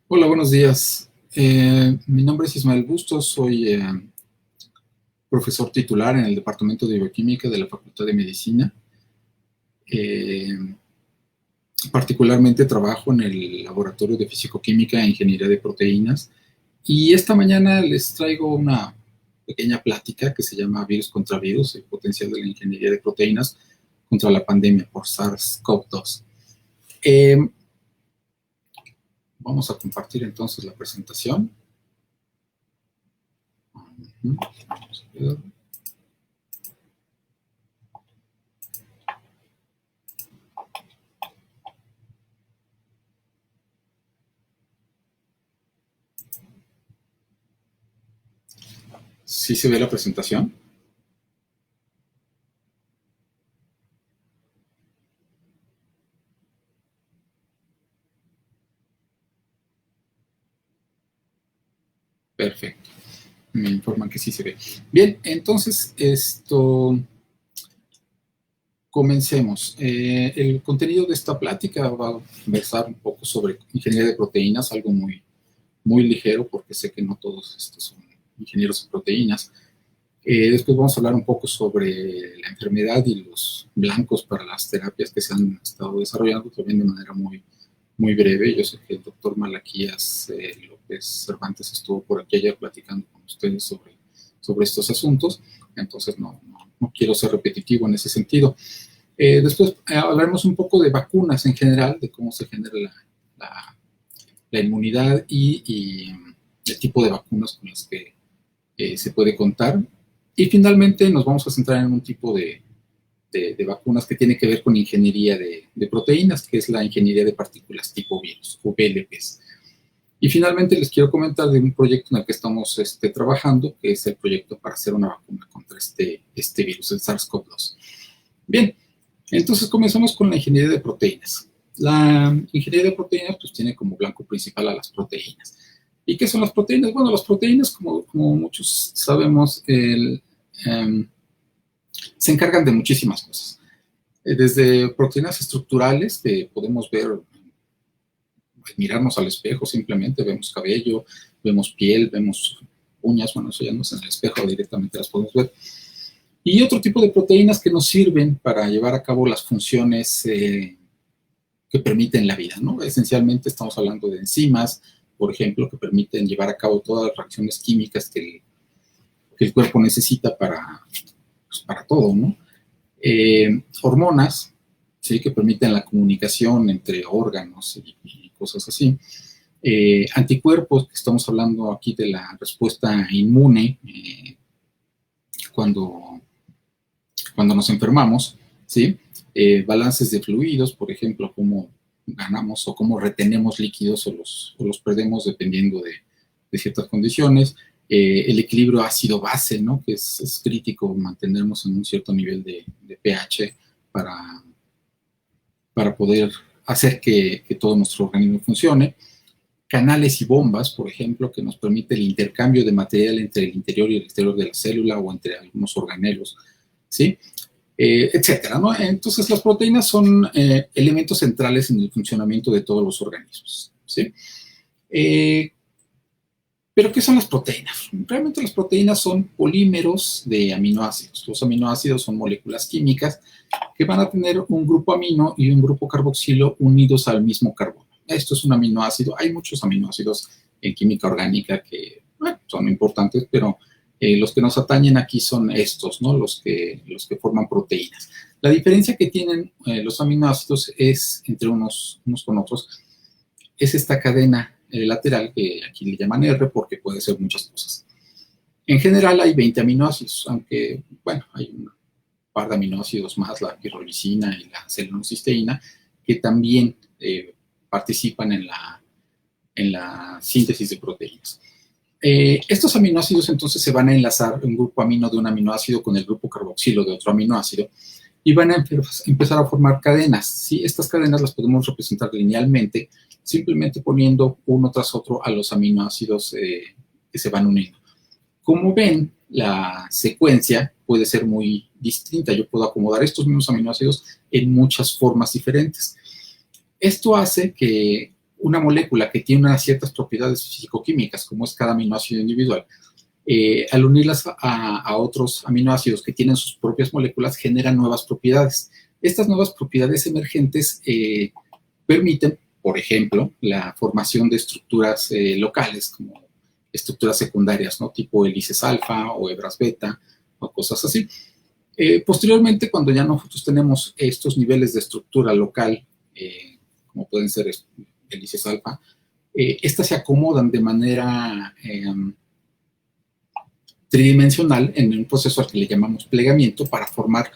Hola, buenos días. Mi nombre es Ismael Bustos, soy profesor titular en el Departamento de Bioquímica de la Facultad de Medicina. Eh, Particularmente trabajo en el Laboratorio de Fisicoquímica e Ingeniería de Proteínas y esta mañana les traigo una pequeña plática que se llama Virus contra Virus, el potencial de la ingeniería de proteínas contra la pandemia por SARS-CoV-2. Eh, Vamos a compartir entonces la presentación. Vamos a ver. ¿Sí se ve la presentación? Perfecto. Me informan que sí se ve. Bien, entonces comencemos. El contenido de esta plática va a versar un poco sobre ingeniería de proteínas, algo muy ligero porque sé que no todos estos son ingenieros de proteínas. Después vamos a hablar un poco sobre la enfermedad y los blancos para las terapias que se han estado desarrollando también de manera muy breve. Yo sé que el doctor Malaquías López Cervantes estuvo por aquí ayer platicando con ustedes sobre estos asuntos, entonces no quiero ser repetitivo en ese sentido. Después hablaremos un poco de vacunas en general, de cómo se genera la, la inmunidad y el tipo de vacunas con las que se puede contar. Y finalmente nos vamos a centrar en un tipo de vacunas que tiene que ver con ingeniería de proteínas, que es la ingeniería de partículas tipo virus, o VLPs. Y finalmente les quiero comentar de un proyecto en el que estamos trabajando, que es el proyecto para hacer una vacuna contra este virus, el SARS-CoV-2. Bien, entonces comenzamos con la ingeniería de proteínas. La ingeniería de proteínas pues tiene como blanco principal a las proteínas. ¿Y qué son las proteínas? Bueno, las proteínas, como muchos sabemos, se encargan de muchísimas cosas. Desde proteínas estructurales, que podemos ver, mirarnos al espejo, simplemente vemos cabello, vemos piel, vemos uñas, bueno, eso ya no es en el espejo, directamente las podemos ver. Y otro tipo de proteínas que nos sirven para llevar a cabo las funciones que permiten la vida, ¿no? Esencialmente estamos hablando de enzimas, por ejemplo, que permiten llevar a cabo todas las reacciones químicas que el cuerpo necesita para todo, ¿no? Hormonas, ¿sí? Que permiten la comunicación entre órganos y cosas así. Anticuerpos, que estamos hablando aquí de la respuesta inmune cuando, cuando nos enfermamos, ¿sí? Balances de fluidos, por ejemplo, cómo ganamos o cómo retenemos líquidos o los perdemos dependiendo de ciertas condiciones. El equilibrio ácido-base, ¿no? Que es crítico mantenernos en un cierto nivel de pH para poder hacer que todo nuestro organismo funcione. Canales y bombas, por ejemplo, que nos permite el intercambio de material entre el interior y el exterior de la célula o entre algunos organelos, ¿sí? Etcétera, ¿no? Entonces, las proteínas son elementos centrales en el funcionamiento de todos los organismos, ¿sí? Eh, ¿Pero qué son las proteínas? Realmente las proteínas son polímeros de aminoácidos. Los aminoácidos son moléculas químicas que van a tener un grupo amino y un grupo carboxilo unidos al mismo carbono. Esto es un aminoácido. Hay muchos aminoácidos en química orgánica que son importantes, pero los que nos atañen aquí son estos, ¿no? Los que forman proteínas. La diferencia que tienen los aminoácidos es, entre unos con otros, es esta cadena lateral, que aquí le llaman R porque puede ser muchas cosas. En general hay 20 aminoácidos, aunque, bueno, hay un par de aminoácidos más, la pirrolicina y la celuloncisteína, que también participan en la síntesis de proteínas. Estos aminoácidos entonces se van a enlazar un grupo amino de un aminoácido con el grupo carboxilo de otro aminoácido y van a empezar a formar cadenas. ¿Sí? Estas cadenas las podemos representar linealmente, simplemente poniendo uno tras otro a los aminoácidos que se van uniendo. Como ven, la secuencia puede ser muy distinta. Yo puedo acomodar estos mismos aminoácidos en muchas formas diferentes. Esto hace que una molécula que tiene unas ciertas propiedades físico-químicas, como es cada aminoácido individual, al unirlas a otros aminoácidos que tienen sus propias moléculas, generan nuevas propiedades. Estas nuevas propiedades emergentes permiten, por ejemplo, la formación de estructuras locales, como estructuras secundarias, ¿no? Tipo hélices alfa o hebras beta o cosas así. Posteriormente, cuando ya nosotros tenemos estos niveles de estructura local, como pueden ser hélices alfa, estas se acomodan de manera tridimensional en un proceso al que le llamamos plegamiento para formar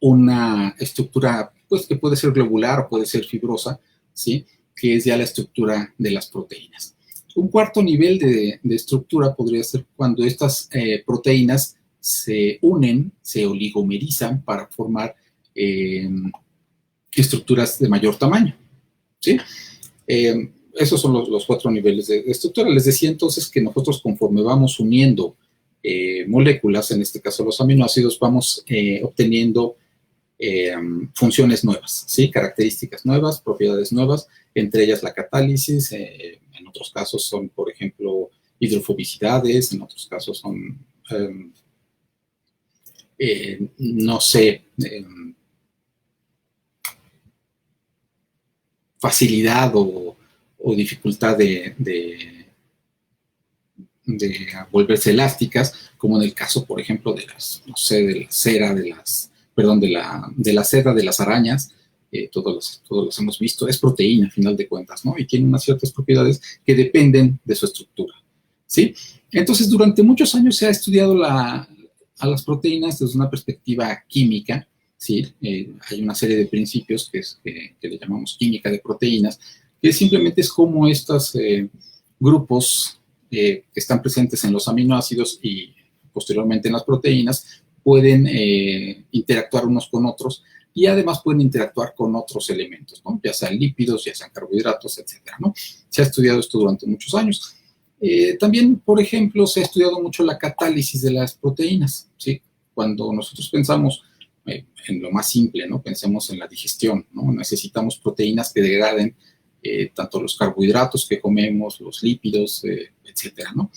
una estructura, pues, que puede ser globular o puede ser fibrosa, ¿sí? Que es ya la estructura de las proteínas. Un cuarto nivel de estructura podría ser cuando estas proteínas se unen, se oligomerizan para formar estructuras de mayor tamaño, ¿sí? Esos son los 4 niveles de estructura. Les decía entonces que nosotros, conforme vamos uniendo moléculas, en este caso los aminoácidos, vamos obteniendo funciones nuevas, ¿sí? Características nuevas, propiedades nuevas, entre ellas la catálisis, en otros casos son, por ejemplo, hidrofobicidades, en otros casos son, no sé, facilidad o dificultad de volverse elásticas, como en el caso, por ejemplo, de las, no sé, de la cera, de la seda de las arañas. Todos los hemos visto, es proteína, a final de cuentas, ¿no? Y tiene unas ciertas propiedades que dependen de su estructura, ¿sí? Entonces, durante muchos años se ha estudiado a las proteínas desde una perspectiva química, ¿sí? Hay una serie de principios que le llamamos química de proteínas, que simplemente es como estos grupos que están presentes en los aminoácidos y posteriormente en las proteínas pueden interactuar unos con otros y además pueden interactuar con otros elementos, ¿no? Ya sean lípidos, ya sean carbohidratos, etcétera, ¿no? Se ha estudiado esto durante muchos años. También, por ejemplo, se ha estudiado mucho la catálisis de las proteínas, ¿sí? Cuando nosotros pensamos en lo más simple, ¿no? Pensemos en la digestión, ¿no? Necesitamos proteínas que degraden tanto los carbohidratos que comemos, los lípidos, etcétera, ¿no?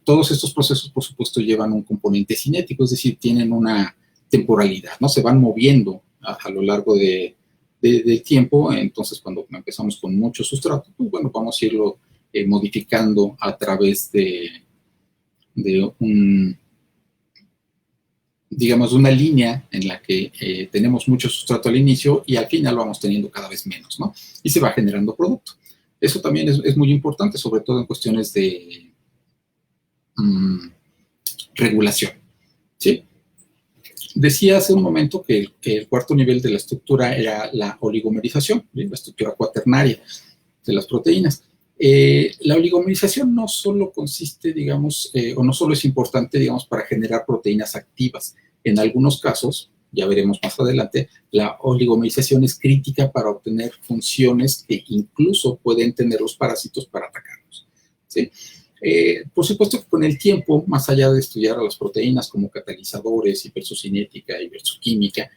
Todos estos procesos, por supuesto, llevan un componente cinético, es decir, tienen una temporalidad, ¿no? Se van moviendo a lo largo del tiempo. Entonces, cuando empezamos con mucho sustrato, pues bueno, vamos a irlo modificando a través de digamos, una línea en la que tenemos mucho sustrato al inicio y al final vamos teniendo cada vez menos, ¿no? Y se va generando producto. Eso también es muy importante, sobre todo en cuestiones de regulación, ¿sí? Decía hace un momento que el cuarto nivel de la estructura era la oligomerización, ¿sí? La estructura cuaternaria de las proteínas. La oligomerización no solo consiste, digamos, o no solo es importante, digamos, para generar proteínas activas. En algunos casos, ya veremos más adelante, la oligomerización es crítica para obtener funciones que incluso pueden tener los parásitos para atacarlos, ¿sí? Por supuesto que con el tiempo, más allá de estudiar a las proteínas como catalizadores, hipersocinética, hipersoquímica,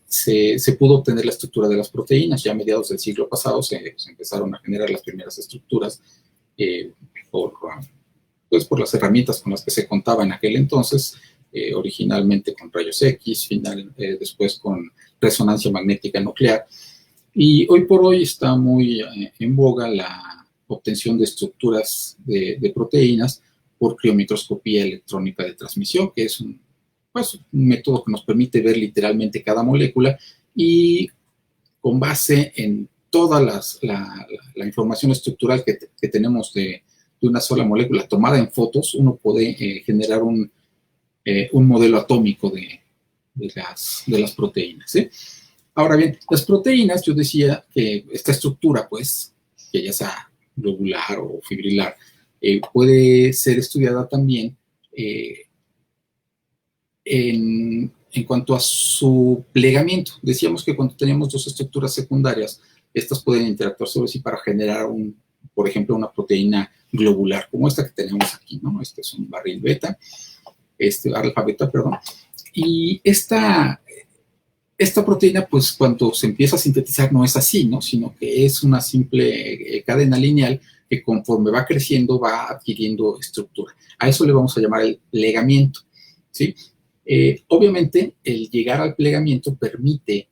se pudo obtener la estructura de las proteínas. Ya a mediados del siglo pasado se empezaron a generar las primeras estructuras por las herramientas con las que se contaba en aquel entonces, originalmente con rayos X, después con resonancia magnética nuclear. Y hoy por hoy está muy en boga la obtención de estructuras de proteínas por criomicroscopía electrónica de transmisión, que es un método que nos permite ver literalmente cada molécula y con base en toda la información estructural que tenemos de una sola molécula tomada en fotos, uno puede generar un modelo atómico de las proteínas, ¿sí? Ahora bien, las proteínas, yo decía que esta estructura, pues, que ya sea globular o fibrilar, puede ser estudiada también en cuanto a su plegamiento. Decíamos que cuando tenemos dos estructuras secundarias, estas pueden interactuar sobre sí para generar, por ejemplo, una proteína globular, como esta que tenemos aquí, ¿no? Este es un barril beta, alfa beta, perdón. Y esta esta proteína, pues cuando se empieza a sintetizar no es así, ¿no? Sino que es una simple cadena lineal que conforme va creciendo va adquiriendo estructura. A eso le vamos a llamar el plegamiento, ¿sí? Obviamente, el llegar al plegamiento permite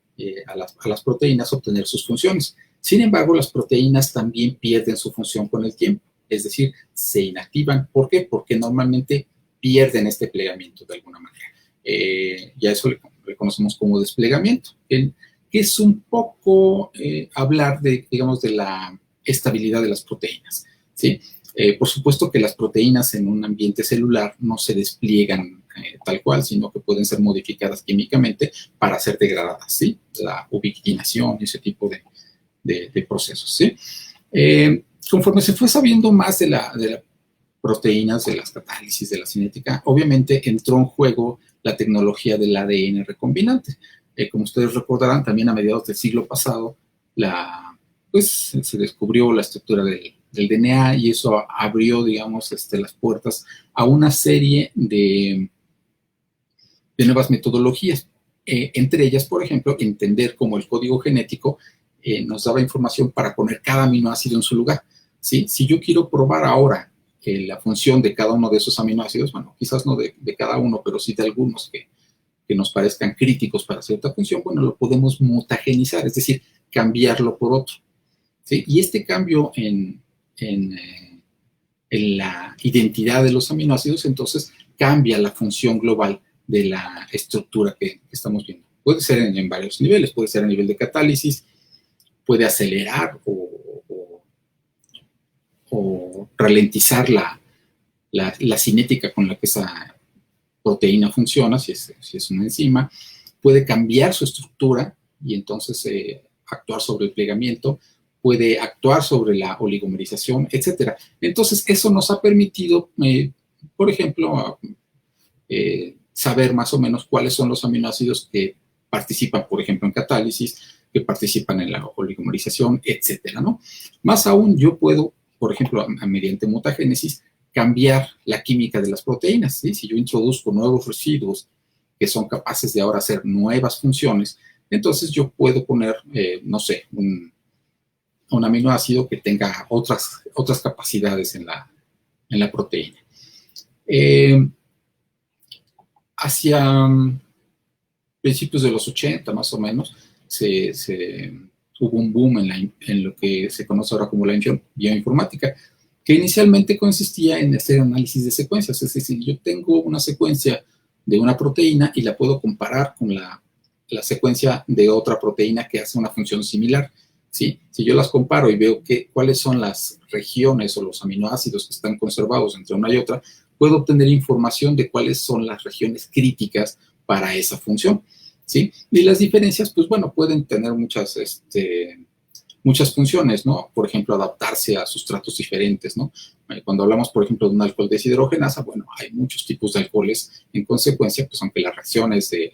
a las proteínas obtener sus funciones. Sin embargo, las proteínas también pierden su función con el tiempo, es decir, se inactivan. ¿Por qué? Porque normalmente pierden este plegamiento de alguna manera. Y a eso le conocemos como desplegamiento, que es un poco hablar de, digamos, de la estabilidad de las proteínas, ¿sí? Por supuesto que las proteínas en un ambiente celular no se despliegan tal cual, sino que pueden ser modificadas químicamente para ser degradadas, ¿sí? La ubiquitinación y ese tipo de procesos, ¿sí? Conforme se fue sabiendo más de la proteínas, de las catálisis, de la cinética, obviamente entró en juego la tecnología del ADN recombinante. Como ustedes recordarán, también a mediados del siglo pasado, pues se descubrió la estructura del DNA y eso abrió, digamos, las puertas a una serie de nuevas metodologías. Entre ellas, por ejemplo, entender cómo el código genético nos daba información para poner cada aminoácido en su lugar, ¿sí? Si yo quiero probar ahora la función de cada uno de esos aminoácidos, bueno, quizás no de cada uno, pero sí de algunos que nos parezcan críticos para cierta función, bueno, lo podemos mutagenizar, es decir, cambiarlo por otro, ¿sí? Y este cambio en la identidad de los aminoácidos, entonces cambia la función global de la estructura que estamos viendo. Puede ser en varios niveles, puede ser a nivel de catálisis, puede acelerar o ralentizar la cinética con la que esa proteína funciona, si es una enzima, puede cambiar su estructura y entonces actuar sobre el plegamiento, puede actuar sobre la oligomerización, etc. Entonces, eso nos ha permitido, por ejemplo, saber más o menos cuáles son los aminoácidos que participan, por ejemplo, en catálisis, que participan en la oligomerización, etcétera, ¿no? Más aún, yo puedo, por ejemplo, mediante mutagénesis, cambiar la química de las proteínas, ¿sí? Si yo introduzco nuevos residuos que son capaces de ahora hacer nuevas funciones, entonces yo puedo poner, no sé, un aminoácido que tenga otras capacidades en la proteína. Hacia principios de los 80, más o menos, hubo un boom en lo que se conoce ahora como la bioinformática, que inicialmente consistía en hacer análisis de secuencias. Es decir, yo tengo una secuencia de una proteína y la puedo comparar con la secuencia de otra proteína que hace una función similar, ¿sí? Si yo las comparo y veo cuáles son las regiones o los aminoácidos que están conservados entre una y otra, puedo obtener información de cuáles son las regiones críticas para esa función, ¿sí? Y las diferencias, pues bueno, pueden tener muchas funciones, ¿no? Por ejemplo, adaptarse a sustratos diferentes, ¿no? Cuando hablamos, por ejemplo, de un alcohol deshidrogenasa, bueno, hay muchos tipos de alcoholes. En consecuencia, pues aunque las reacciones de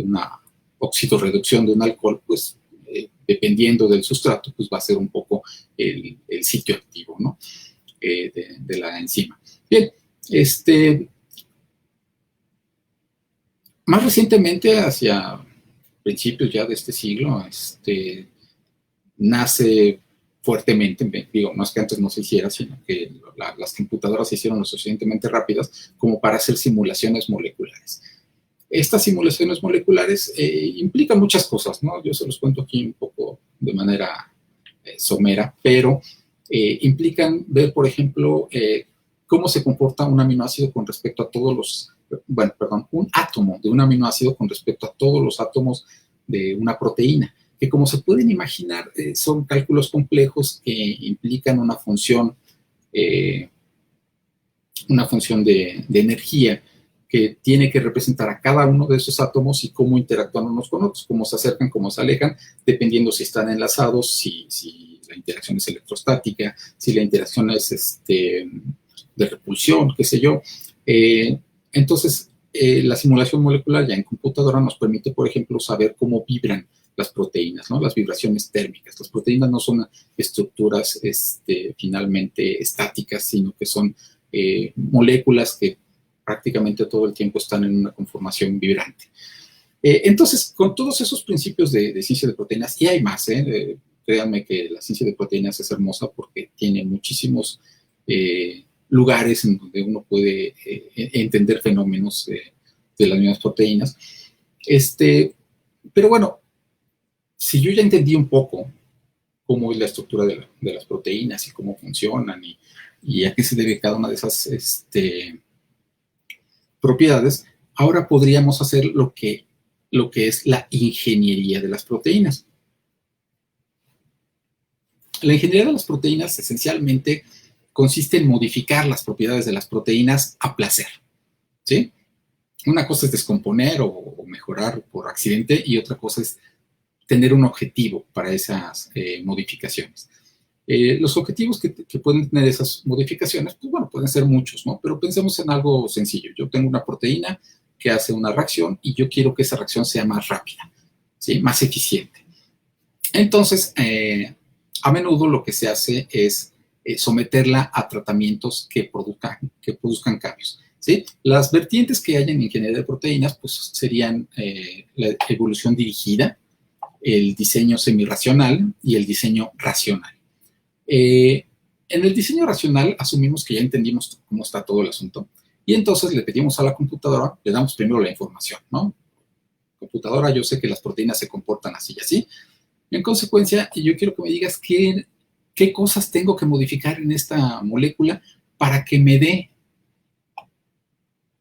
una oxidorreducción de un alcohol, pues dependiendo del sustrato, pues va a ser un poco el sitio activo, ¿no? De la enzima. Bien, más recientemente, hacia principios ya de este siglo, nace fuertemente, digo, no es que antes no se hiciera, sino que las computadoras se hicieron lo suficientemente rápidas como para hacer simulaciones moleculares. Estas simulaciones moleculares implican muchas cosas, ¿no? Yo se los cuento aquí un poco de manera somera, pero implican ver, por ejemplo, cómo se comporta un aminoácido con respecto a un átomo de un aminoácido con respecto a todos los átomos de una proteína, que como se pueden imaginar, son cálculos complejos que implican una función de energía que tiene que representar a cada uno de esos átomos y cómo interactúan unos con otros, cómo se acercan, cómo se alejan, dependiendo si están enlazados, si la interacción es electrostática, si la interacción es de repulsión, qué sé yo. Entonces, la simulación molecular ya en computadora nos permite, por ejemplo, saber cómo vibran las proteínas, ¿no? Las vibraciones térmicas. Las proteínas no son estructuras finalmente estáticas, sino que son moléculas que prácticamente todo el tiempo están en una conformación vibrante. Entonces, con todos esos principios de ciencia de proteínas, y hay más, créanme que la ciencia de proteínas es hermosa porque tiene muchísimos lugares en donde uno puede entender fenómenos de las mismas proteínas. Pero bueno, si yo ya entendí un poco cómo es la estructura de las proteínas y cómo funcionan y a qué se debe cada una de esas propiedades, ahora podríamos hacer lo que es la ingeniería de las proteínas. La ingeniería de las proteínas esencialmente consiste en modificar las propiedades de las proteínas a placer, ¿sí? Una cosa es descomponer o mejorar por accidente y otra cosa es tener un objetivo para esas modificaciones. Los objetivos que pueden tener esas modificaciones, pues bueno, pueden ser muchos, ¿no? Pero pensemos en algo sencillo. Yo tengo una proteína que hace una reacción y yo quiero que esa reacción sea más rápida, ¿sí? Más eficiente. Entonces, a menudo lo que se hace es someterla a tratamientos que produzcan cambios, ¿sí? Las vertientes que hay en ingeniería de proteínas pues, serían la evolución dirigida, el diseño semirracional y el diseño racional. En el diseño racional asumimos que ya entendimos cómo está todo el asunto y entonces le pedimos a la computadora, le damos primero la información, ¿no? Computadora, yo sé que las proteínas se comportan así y así. En consecuencia, yo quiero que me digas qué cosas tengo que modificar en esta molécula para que me dé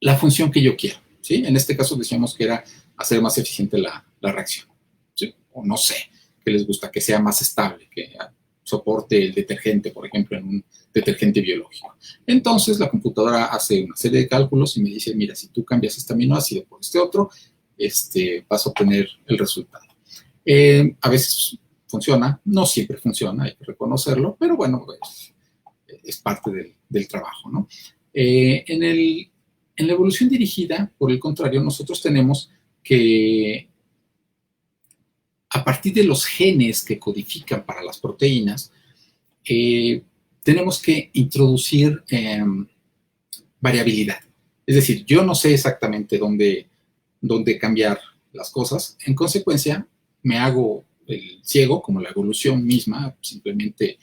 la función que yo quiero, ¿sí? En este caso decíamos que era hacer más eficiente la reacción, ¿sí? O no sé, que les gusta que sea más estable, que soporte el detergente, por ejemplo, en un detergente biológico. Entonces, la computadora hace una serie de cálculos y me dice, mira, si tú cambias este aminoácido por este otro, vas a obtener el resultado. A veces funciona, no siempre funciona, hay que reconocerlo, pero bueno, es parte del trabajo, ¿no? En la evolución dirigida, por el contrario, nosotros tenemos que a partir de los genes que codifican para las proteínas, tenemos que introducir variabilidad. Es decir, yo no sé exactamente dónde cambiar las cosas. En consecuencia, me hago el ciego, como la evolución misma, simplemente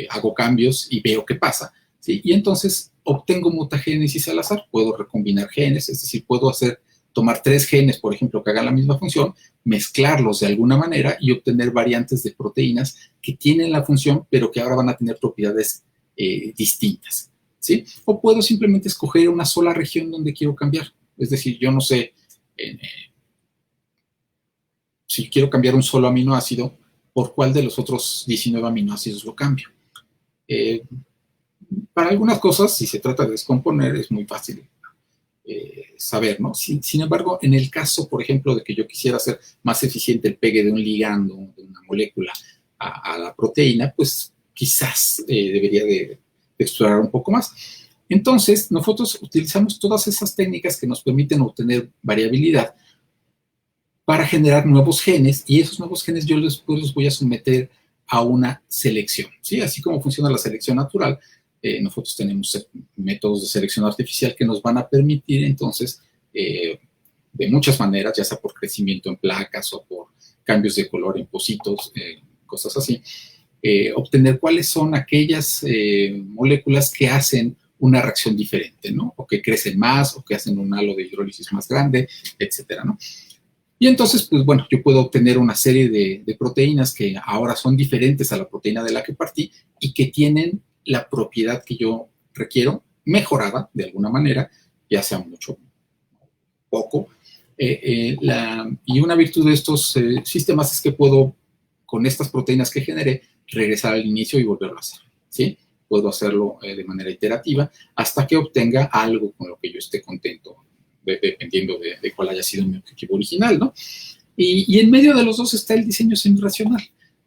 hago cambios y veo qué pasa, ¿sí? Y entonces obtengo mutagénesis al azar, puedo recombinar genes, es decir, puedo tomar 3 genes, por ejemplo, que hagan la misma función, mezclarlos de alguna manera y obtener variantes de proteínas que tienen la función, pero que ahora van a tener propiedades distintas, ¿sí? O puedo simplemente escoger una sola región donde quiero cambiar. Es decir, yo no sé, si quiero cambiar un solo aminoácido, ¿por cuál de los otros 19 aminoácidos lo cambio? Para algunas cosas, si se trata de descomponer, es muy fácil saber, ¿no? Sin embargo, en el caso, por ejemplo, de que yo quisiera hacer más eficiente el pegue de un ligando, de una molécula a la proteína, pues quizás debería de explorar un poco más. Entonces, nosotros utilizamos todas esas técnicas que nos permiten obtener variabilidad para generar nuevos genes y esos nuevos genes yo los voy a someter a una selección, ¿sí? Así como funciona la selección natural, nosotros tenemos métodos de selección artificial que nos van a permitir entonces, de muchas maneras, ya sea por crecimiento en placas o por cambios de color en pocitos, cosas así, obtener cuáles son aquellas moléculas que hacen una reacción diferente, ¿no? O que crecen más, o que hacen un halo de hidrólisis más grande, etcétera, ¿no? Y entonces, pues bueno, yo puedo obtener una serie de proteínas que ahora son diferentes a la proteína de la que partí y que tienen la propiedad que yo requiero, mejorada de alguna manera, ya sea mucho o poco. Y una virtud de estos sistemas es que puedo, con estas proteínas que generé, regresar al inicio y volverlo a hacer, ¿sí? Puedo hacerlo de manera iterativa hasta que obtenga algo con lo que yo esté contento, dependiendo de cuál haya sido mi objetivo original, ¿no? Y en medio de los dos está el diseño semirracional,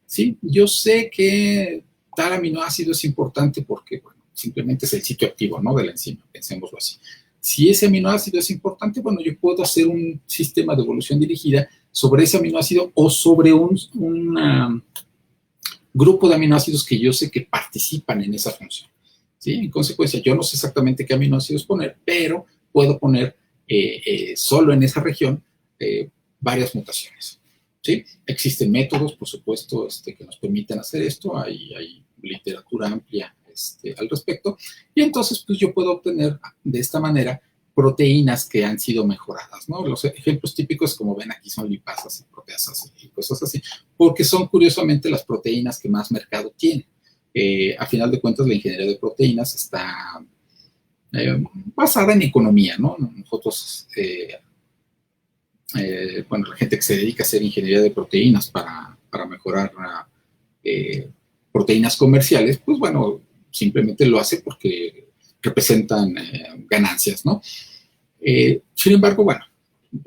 ¿sí? Yo sé que tal aminoácido es importante porque, bueno, simplemente es el sitio activo, ¿no? De la enzima, pensémoslo así. Si ese aminoácido es importante, bueno, yo puedo hacer un sistema de evolución dirigida sobre ese aminoácido o sobre un grupo de aminoácidos que yo sé que participan en esa función, ¿sí? En consecuencia, yo no sé exactamente qué aminoácidos poner, pero puedo poner solo en esa región varias mutaciones, ¿sí? Existen métodos, por supuesto, que nos permiten hacer esto, hay literatura amplia al respecto, y entonces pues yo puedo obtener de esta manera proteínas que han sido mejoradas, ¿no? Los ejemplos típicos, como ven aquí, son lipasas y proteasas y cosas así, porque son curiosamente las proteínas que más mercado tienen. A final de cuentas, la ingeniería de proteínas está basada en economía, ¿no? Nosotros, bueno, la gente que se dedica a hacer ingeniería de proteínas para mejorar proteínas comerciales, pues bueno, simplemente lo hace porque representan ganancias, ¿no? Sin embargo, bueno,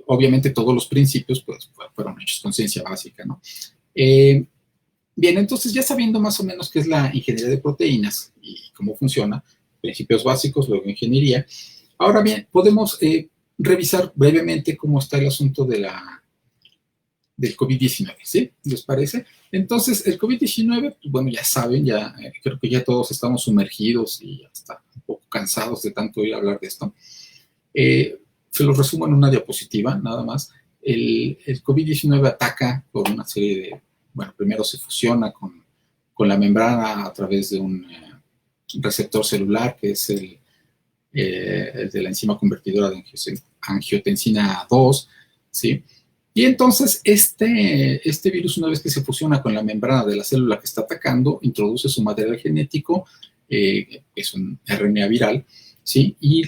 obviamente todos los principios pues, fueron hechos con ciencia básica, ¿no? Bien, entonces ya sabiendo más o menos qué es la ingeniería de proteínas y cómo funciona, principios básicos, luego ingeniería, ahora bien, podemos revisar brevemente cómo está el asunto del COVID-19, ¿sí? ¿Les parece? Entonces, el COVID-19, pues, bueno, ya saben, creo que ya todos estamos sumergidos y hasta un poco cansados de tanto oír hablar de esto. Se los resumo en una diapositiva, nada más. El COVID-19 ataca por una serie de, bueno, primero se fusiona con la membrana a través de un receptor celular, que es el de la enzima convertidora de angiotensina 2, ¿sí? Y entonces este virus, una vez que se fusiona con la membrana de la célula que está atacando, introduce su material genético, es un RNA viral, ¿sí? Y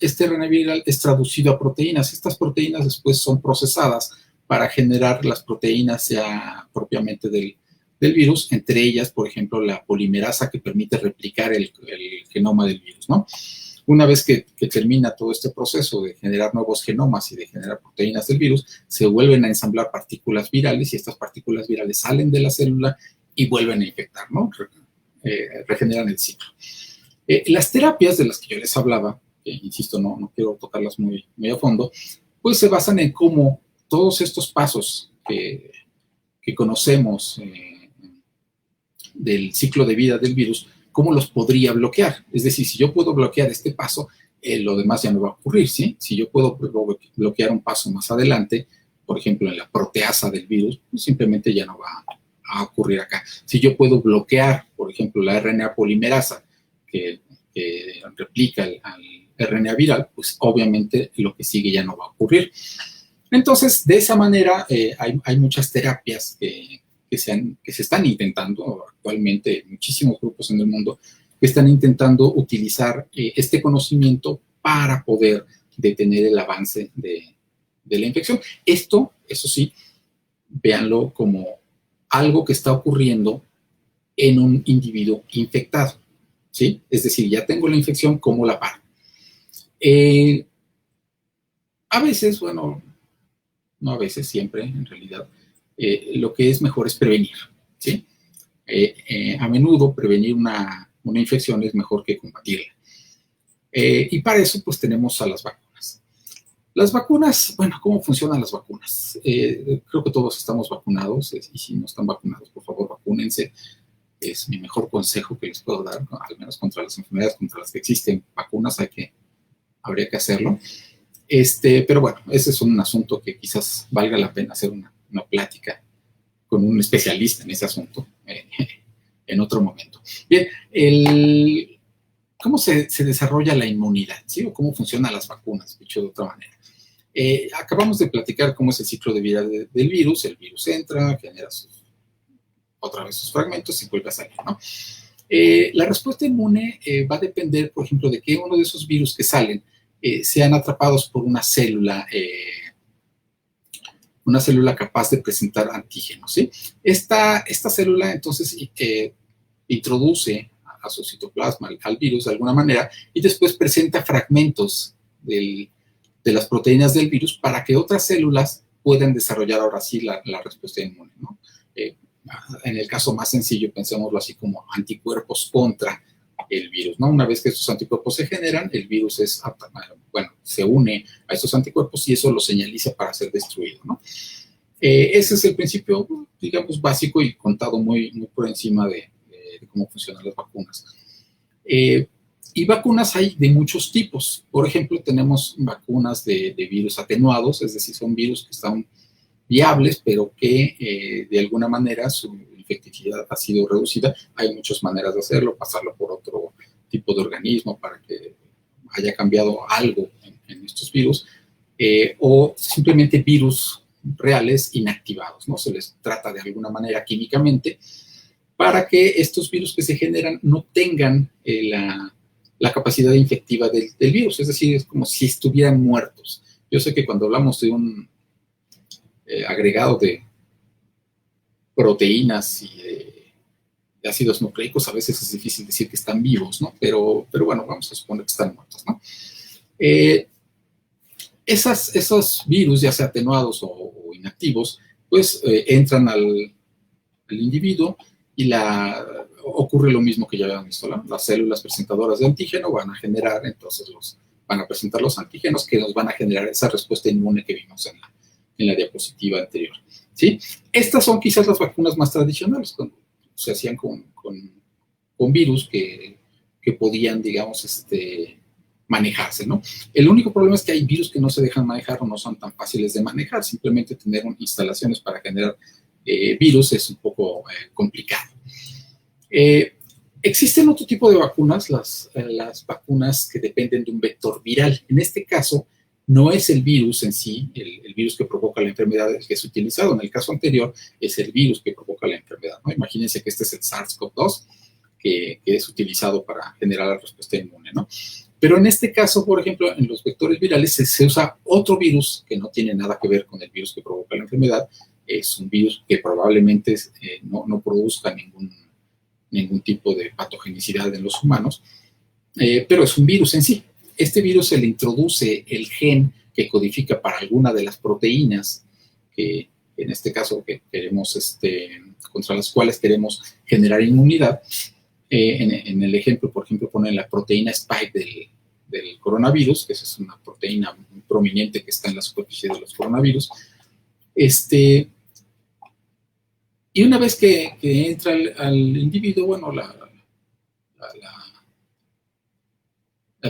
este RNA viral es traducido a proteínas. Estas proteínas después son procesadas para generar las proteínas ya propiamente del virus, entre ellas, por ejemplo, la polimerasa que permite replicar el genoma del virus, ¿no? Una vez que termina todo este proceso de generar nuevos genomas y de generar proteínas del virus, se vuelven a ensamblar partículas virales y estas partículas virales salen de la célula y vuelven a infectar, ¿no? Regeneran el ciclo. Las terapias de las que yo les hablaba, insisto, no quiero tocarlas muy a fondo, pues se basan en cómo todos estos pasos que conocemos del ciclo de vida del virus, cómo los podría bloquear. Es decir, si yo puedo bloquear este paso, lo demás ya no va a ocurrir, ¿sí? Si yo puedo bloquear un paso más adelante, por ejemplo, en la proteasa del virus, pues simplemente ya no va a ocurrir acá. Si yo puedo bloquear, por ejemplo, la RNA polimerasa que replica al RNA viral, pues obviamente lo que sigue ya no va a ocurrir. Entonces, de esa manera, hay muchas terapias que se están intentando actualmente, muchísimos grupos en el mundo que están intentando utilizar este conocimiento para poder detener el avance de la infección. Esto, eso sí, véanlo como algo que está ocurriendo en un individuo infectado, ¿sí? Es decir, ya tengo la infección, ¿cómo la paro? A veces, bueno, no a veces, siempre en realidad, lo que es mejor es prevenir, ¿sí? A menudo prevenir una infección es mejor que combatirla. Y para eso, pues, tenemos a las vacunas. Las vacunas, bueno, ¿cómo funcionan las vacunas? Creo que todos estamos vacunados, y si no están vacunados, por favor, vacúnense. Es mi mejor consejo que les puedo dar, ¿no? Al menos contra las enfermedades contra las que existen vacunas, habría que hacerlo. Pero bueno, ese es un asunto que quizás valga la pena hacer una plática con un especialista en ese asunto en otro momento. Bien, ¿cómo se desarrolla la inmunidad? ¿Sí? ¿O cómo funcionan las vacunas, dicho de otra manera? Acabamos de platicar cómo es el ciclo de vida del virus. El virus entra, genera otra vez sus fragmentos y vuelve a salir, ¿no? La respuesta inmune va a depender, por ejemplo, de que uno de esos virus que salen sean atrapados por una célula capaz de presentar antígenos, ¿sí? Esta célula, entonces, introduce a su citoplasma al virus de alguna manera y después presenta fragmentos de las proteínas del virus para que otras células puedan desarrollar ahora sí la respuesta inmune, ¿no? En el caso más sencillo, pensémoslo así como anticuerpos contra el virus, ¿no? Una vez que estos anticuerpos se generan, el virus se une a estos anticuerpos y eso lo señaliza para ser destruido, ¿no? Ese es el principio, digamos, básico y contado muy por encima de cómo funcionan las vacunas. Y vacunas hay de muchos tipos. Por ejemplo, tenemos vacunas de virus atenuados, es decir, son virus que están viables, pero que de alguna manera su infectividad ha sido reducida. Hay muchas maneras de hacerlo, pasarlo por otro tipo de organismo para que haya cambiado algo en estos virus, o simplemente virus reales inactivados, ¿no? Se les trata de alguna manera químicamente para que estos virus que se generan no tengan la capacidad infectiva del virus, es decir, es como si estuvieran muertos. Yo sé que cuando hablamos de un agregado de proteínas y de ácidos nucleicos, a veces es difícil decir que están vivos, ¿no? Pero bueno, vamos a suponer que están muertos, ¿no? Esos virus, ya sea atenuados o inactivos, pues entran al individuo y ocurre lo mismo que ya habíamos visto, ¿no? Las células presentadoras de antígeno van a generar, entonces van a presentar los antígenos que nos van a generar esa respuesta inmune que vimos en la diapositiva anterior, ¿sí? Estas son quizás las vacunas más tradicionales, se hacían con virus que podían, digamos, manejarse, ¿no? El único problema es que hay virus que no se dejan manejar o no son tan fáciles de manejar. Simplemente tener instalaciones para generar virus es un poco complicado. Existen otro tipo de vacunas, las vacunas que dependen de un vector viral. En este caso, no es el virus en sí, el virus que provoca la enfermedad el que es utilizado. En el caso anterior, es el virus que provoca la enfermedad, ¿no? Imagínense que este es el SARS-CoV-2, que es utilizado para generar la respuesta inmune, ¿no? Pero en este caso, por ejemplo, en los vectores virales se usa otro virus que no tiene nada que ver con el virus que provoca la enfermedad. Es un virus que probablemente no produzca ningún tipo de patogenicidad en los humanos, pero es un virus en sí. Este virus se le introduce el gen que codifica para alguna de las proteínas que en este caso que queremos, contra las cuales queremos generar inmunidad. En el ejemplo, por ejemplo, ponen la proteína spike del coronavirus, que es una proteína muy prominente que está en la superficie de los coronavirus. Y una vez que entra al individuo, bueno, la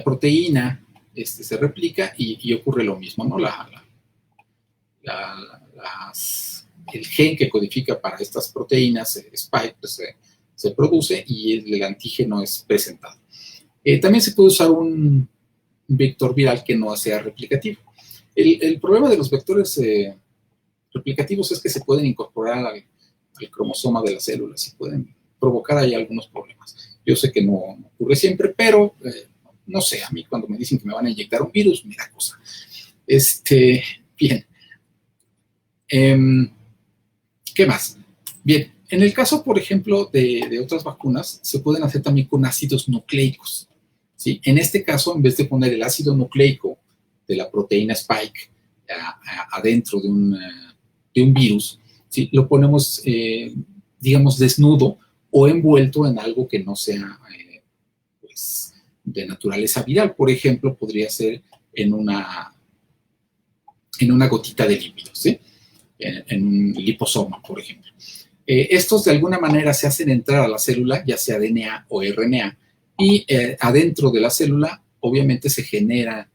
proteína se replica y ocurre lo mismo, ¿no? El gen que codifica para estas proteínas, spike, pues, se produce y el antígeno es presentado. También se puede usar un vector viral que no sea replicativo. El problema de los vectores replicativos es que se pueden incorporar al cromosoma de las células y pueden provocar ahí algunos problemas. Yo sé que no ocurre siempre, pero no sé, a mí cuando me dicen que me van a inyectar un virus, me da cosa. Bien. ¿Qué más? Bien, en el caso, por ejemplo, de otras vacunas, se pueden hacer también con ácidos nucleicos, ¿sí? En este caso, en vez de poner el ácido nucleico de la proteína spike adentro de un virus, ¿sí? Lo ponemos, digamos, desnudo o envuelto en algo que no sea pues, de naturaleza viral. Por ejemplo, podría ser en una gotita de lípidos, ¿sí? En un liposoma, por ejemplo. Estos de alguna manera se hacen entrar a la célula, ya sea DNA o RNA, y adentro de la célula obviamente se generan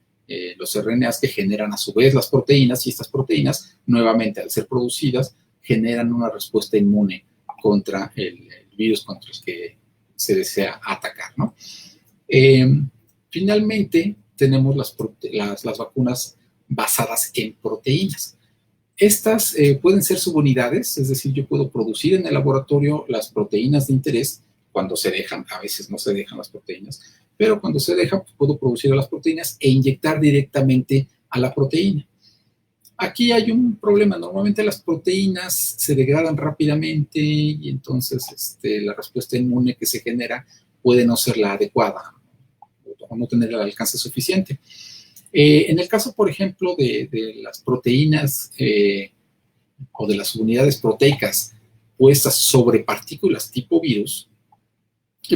los RNAs que generan a su vez las proteínas, y estas proteínas, nuevamente al ser producidas, generan una respuesta inmune contra el virus contra el que se desea atacar, ¿no? Finalmente, tenemos las vacunas basadas en proteínas. Estas pueden ser subunidades, es decir, yo puedo producir en el laboratorio las proteínas de interés cuando se dejan, a veces no se dejan las proteínas, pero cuando se dejan, pues puedo producir las proteínas e inyectar directamente a la proteína. Aquí hay un problema, normalmente las proteínas se degradan rápidamente y entonces la respuesta inmune que se genera puede no ser la adecuada o no tener el alcance suficiente. En el caso, por ejemplo, de las proteínas o de las unidades proteicas puestas sobre partículas tipo virus,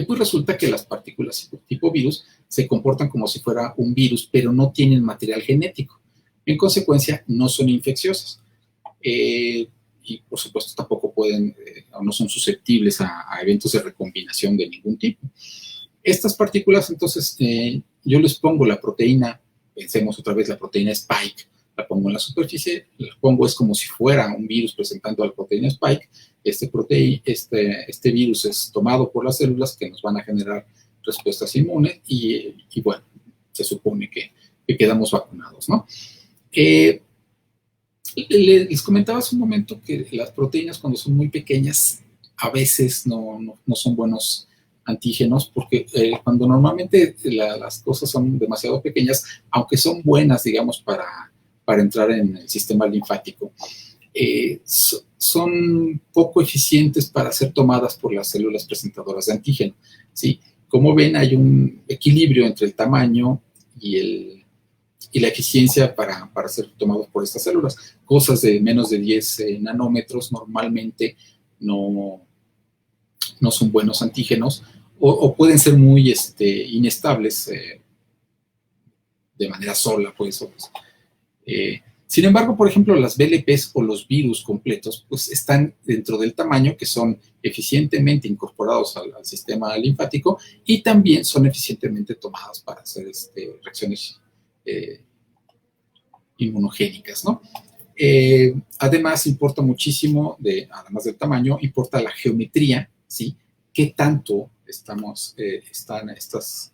pues resulta que las partículas tipo virus se comportan como si fuera un virus, pero no tienen material genético. En consecuencia, no son infecciosas. Y, por supuesto, tampoco pueden o no son susceptibles a eventos de recombinación de ningún tipo. Estas partículas, entonces, yo les pongo la proteína, pensemos otra vez la proteína Spike, la pongo en la superficie, la pongo, es como si fuera un virus presentando a la proteína Spike. Este virus es tomado por las células que nos van a generar respuestas inmunes y bueno, se supone que quedamos vacunados, ¿no? Les comentaba hace un momento que las proteínas cuando son muy pequeñas a veces no son buenos antígenos, porque cuando normalmente las cosas son demasiado pequeñas, aunque son buenas, digamos, para entrar en el sistema linfático, son poco eficientes para ser tomadas por las células presentadoras de antígeno, ¿sí? Como ven, hay un equilibrio entre el tamaño y la eficiencia para ser tomados por estas células. Cosas de menos de 10 nanómetros normalmente no son buenos antígenos o pueden ser muy inestables de manera sola, pues. Sin embargo, por ejemplo, las BLPs o los virus completos, pues están dentro del tamaño, que son eficientemente incorporados al sistema linfático y también son eficientemente tomadas para hacer reacciones inmunogénicas, ¿no? Además, importa muchísimo, además del tamaño, importa la geometría, ¿sí? ¿Qué tanto están estas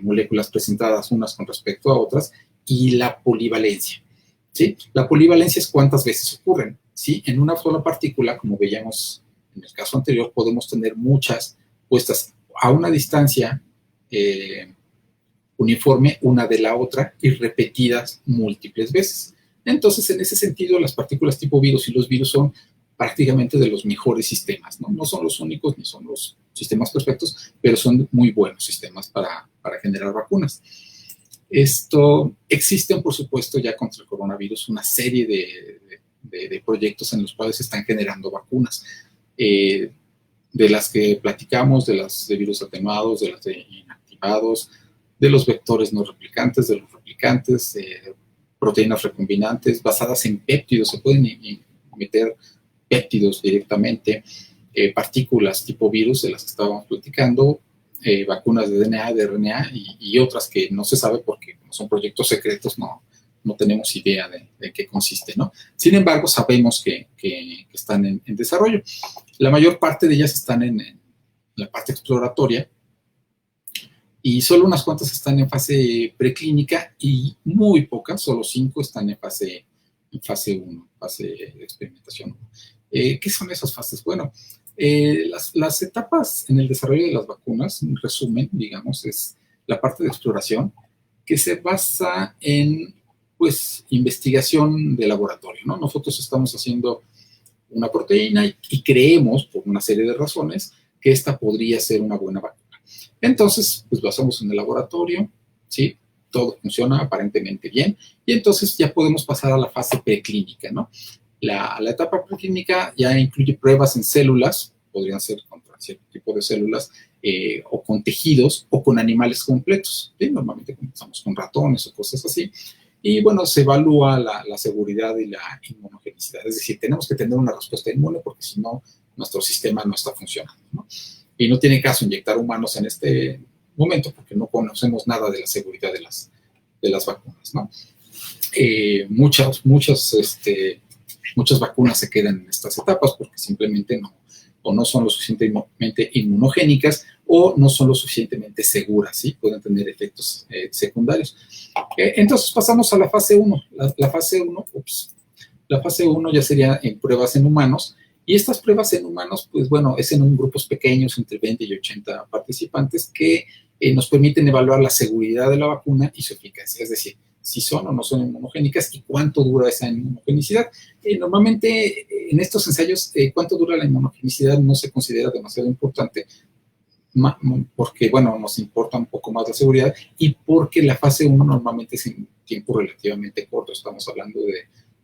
moléculas presentadas unas con respecto a otras? Y la polivalencia, ¿sí? La polivalencia es cuántas veces ocurren, ¿sí? En una sola partícula, como veíamos en el caso anterior, podemos tener muchas puestas a una distancia uniforme una de la otra y repetidas múltiples veces. Entonces, en ese sentido, las partículas tipo virus y los virus son prácticamente de los mejores sistemas, ¿no? No son los únicos ni son los sistemas perfectos, pero son muy buenos sistemas para generar vacunas. Existen, por supuesto, ya contra el coronavirus una serie de proyectos en los cuales se están generando vacunas. De las que platicamos, de las de virus atenuados, de las de inactivados, de los vectores no replicantes, de los replicantes, proteínas recombinantes basadas en péptidos, se pueden meter péptidos directamente, partículas tipo virus de las que estábamos platicando, vacunas de DNA, de RNA y otras que no se sabe porque como son proyectos secretos, no tenemos idea de qué consiste, ¿no? Sin embargo, sabemos que están en desarrollo. La mayor parte de ellas están en la parte exploratoria y solo unas cuantas están en fase preclínica y muy pocas, solo 5 están en fase 1, fase de experimentación. ¿Qué son esas fases? Bueno, las etapas en el desarrollo de las vacunas, en resumen, digamos, es la parte de exploración que se basa en, pues, investigación de laboratorio, ¿no? Nosotros estamos haciendo una proteína y creemos, por una serie de razones, que esta podría ser una buena vacuna. Entonces, pues lo hacemos en el laboratorio, ¿sí? Todo funciona aparentemente bien y entonces ya podemos pasar a la fase preclínica, ¿no? La etapa preclínica ya incluye pruebas en células, podrían ser contra cierto tipo de células, o con tejidos o con animales completos, ¿sí? Normalmente comenzamos con ratones o cosas así. Y bueno, se evalúa la seguridad y la inmunogenicidad, es decir, tenemos que tener una respuesta inmune porque si no, nuestro sistema no está funcionando, ¿no? Y no tiene caso inyectar humanos en este momento porque no conocemos nada de la seguridad de las vacunas, ¿no? Muchas vacunas se quedan en estas etapas porque simplemente no son lo suficientemente inmunogénicas o no son lo suficientemente seguras, ¿sí? Pueden tener efectos secundarios. Entonces pasamos a la fase 1. La fase 1 ya sería en pruebas en humanos. Y estas pruebas en humanos, pues bueno, es en grupos pequeños, entre 20 y 80 participantes, que nos permiten evaluar la seguridad de la vacuna y su eficacia, es decir, si son o no son inmunogénicas y cuánto dura esa inmunogenicidad. Normalmente en estos ensayos, cuánto dura la inmunogenicidad no se considera demasiado importante, porque, bueno, nos importa un poco más la seguridad y porque la fase 1 normalmente es en tiempo relativamente corto, estamos hablando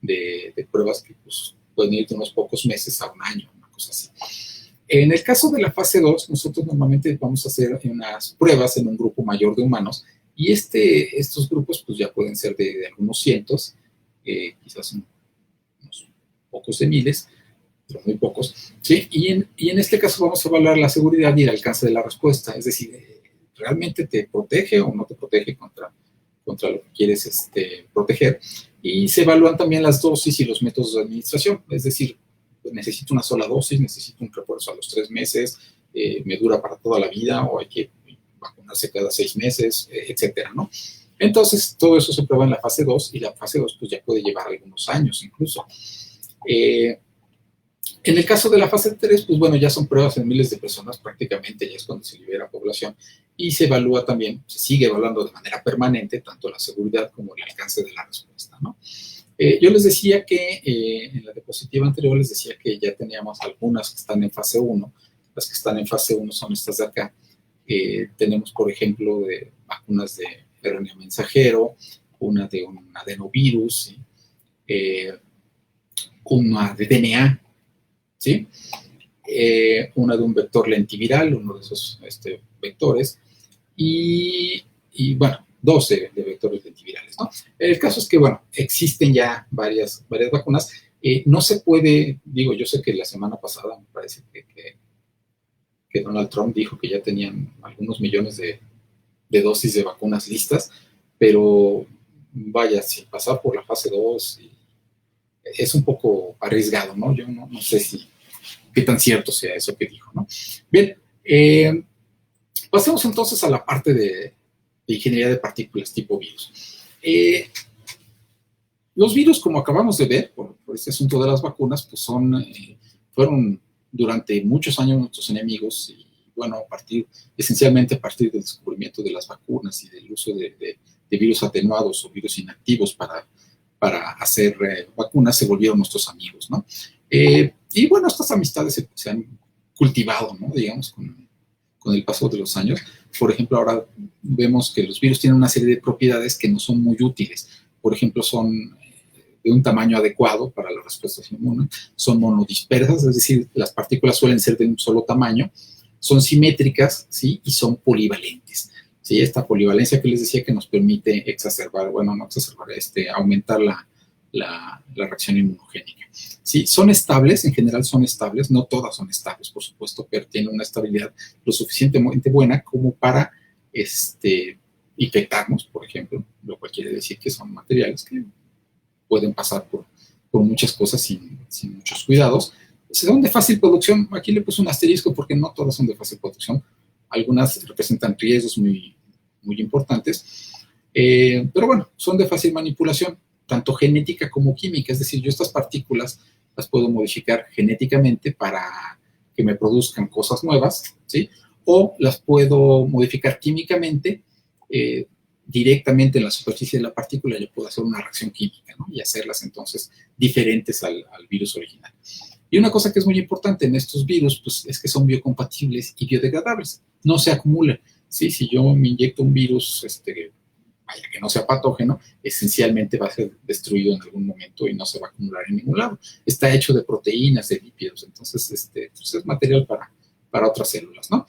de pruebas que pues, pueden ir de unos pocos meses a un año, una cosa así. En el caso de la fase 2, nosotros normalmente vamos a hacer unas pruebas en un grupo mayor de humanos y estos grupos pues ya pueden ser de algunos cientos, quizás unos pocos de miles, pero muy pocos, ¿sí? Y en este caso vamos a evaluar la seguridad y el alcance de la respuesta, es decir, realmente te protege o no te protege contra lo que quieres proteger. Y se evalúan también las dosis y los métodos de administración, es decir, necesito una sola dosis, necesito un refuerzo a los 3 meses, me dura para toda la vida o hay que vacunarse cada 6 meses, etcétera, ¿no? Entonces, todo eso se prueba en la fase 2 y la fase 2 pues ya puede llevar algunos años incluso. En el caso de la fase 3, pues bueno, ya son pruebas en miles de personas, prácticamente ya es cuando se libera población y se evalúa también, se sigue evaluando de manera permanente tanto la seguridad como el alcance de la respuesta, ¿no? Yo les decía que en la diapositiva anterior les decía que ya teníamos algunas que están en fase 1. Las que están en fase 1 son estas de acá. Tenemos, por ejemplo, de vacunas de RNA mensajero, una de un adenovirus, ¿sí? Una de DNA, ¿sí? Una de un vector lentiviral, uno de esos vectores, y bueno, 12 de vectores lentivirales, ¿no? El caso es que, bueno, existen ya varias vacunas. No se puede, digo, yo sé que la semana pasada me parece que Donald Trump dijo que ya tenían algunos millones de dosis de vacunas listas, pero vaya, sin pasar por la fase 2, es un poco arriesgado, ¿no? Yo no sé qué tan cierto sea eso que dijo, ¿no? Bien, pasemos entonces a la parte de ingeniería de partículas tipo virus. Los virus, como acabamos de ver, por este asunto de las vacunas, pues fueron durante muchos años nuestros enemigos y, bueno, esencialmente a partir del descubrimiento de las vacunas y del uso de virus atenuados o virus inactivos para hacer vacunas, se volvieron nuestros amigos, ¿no? Y, bueno, estas amistades se han cultivado, ¿no? Digamos, con el paso de los años. Por ejemplo, ahora vemos que los virus tienen una serie de propiedades que no son muy útiles. Por ejemplo, son de un tamaño adecuado para la respuesta inmune, son monodispersas, es decir, las partículas suelen ser de un solo tamaño, son simétricas, ¿sí? Y son polivalentes, ¿sí? Esta polivalencia que les decía que nos permite aumentar la reacción inmunogénica. ¿Sí? Son estables, en general son estables, no todas son estables, por supuesto, pero tienen una estabilidad lo suficientemente buena como para infectarnos, por ejemplo, lo cual quiere decir que son materiales que pueden pasar por muchas cosas sin muchos cuidados. Son de fácil producción, aquí le puse un asterisco porque no todas son de fácil producción, algunas representan riesgos muy, muy importantes, pero bueno, son de fácil manipulación, tanto genética como química, es decir, yo estas partículas las puedo modificar genéticamente para que me produzcan cosas nuevas, ¿sí? O las puedo modificar químicamente, directamente en la superficie de la partícula yo puedo hacer una reacción química, ¿no? Y hacerlas entonces diferentes al virus original. Y una cosa que es muy importante en estos virus, pues, es que son biocompatibles y biodegradables, no se acumulan, ¿sí? Si yo me inyecto un virus, vaya, que no sea patógeno, esencialmente va a ser destruido en algún momento y no se va a acumular en ningún lado. Está hecho de proteínas, de lípidos, entonces pues es material para otras células, ¿no?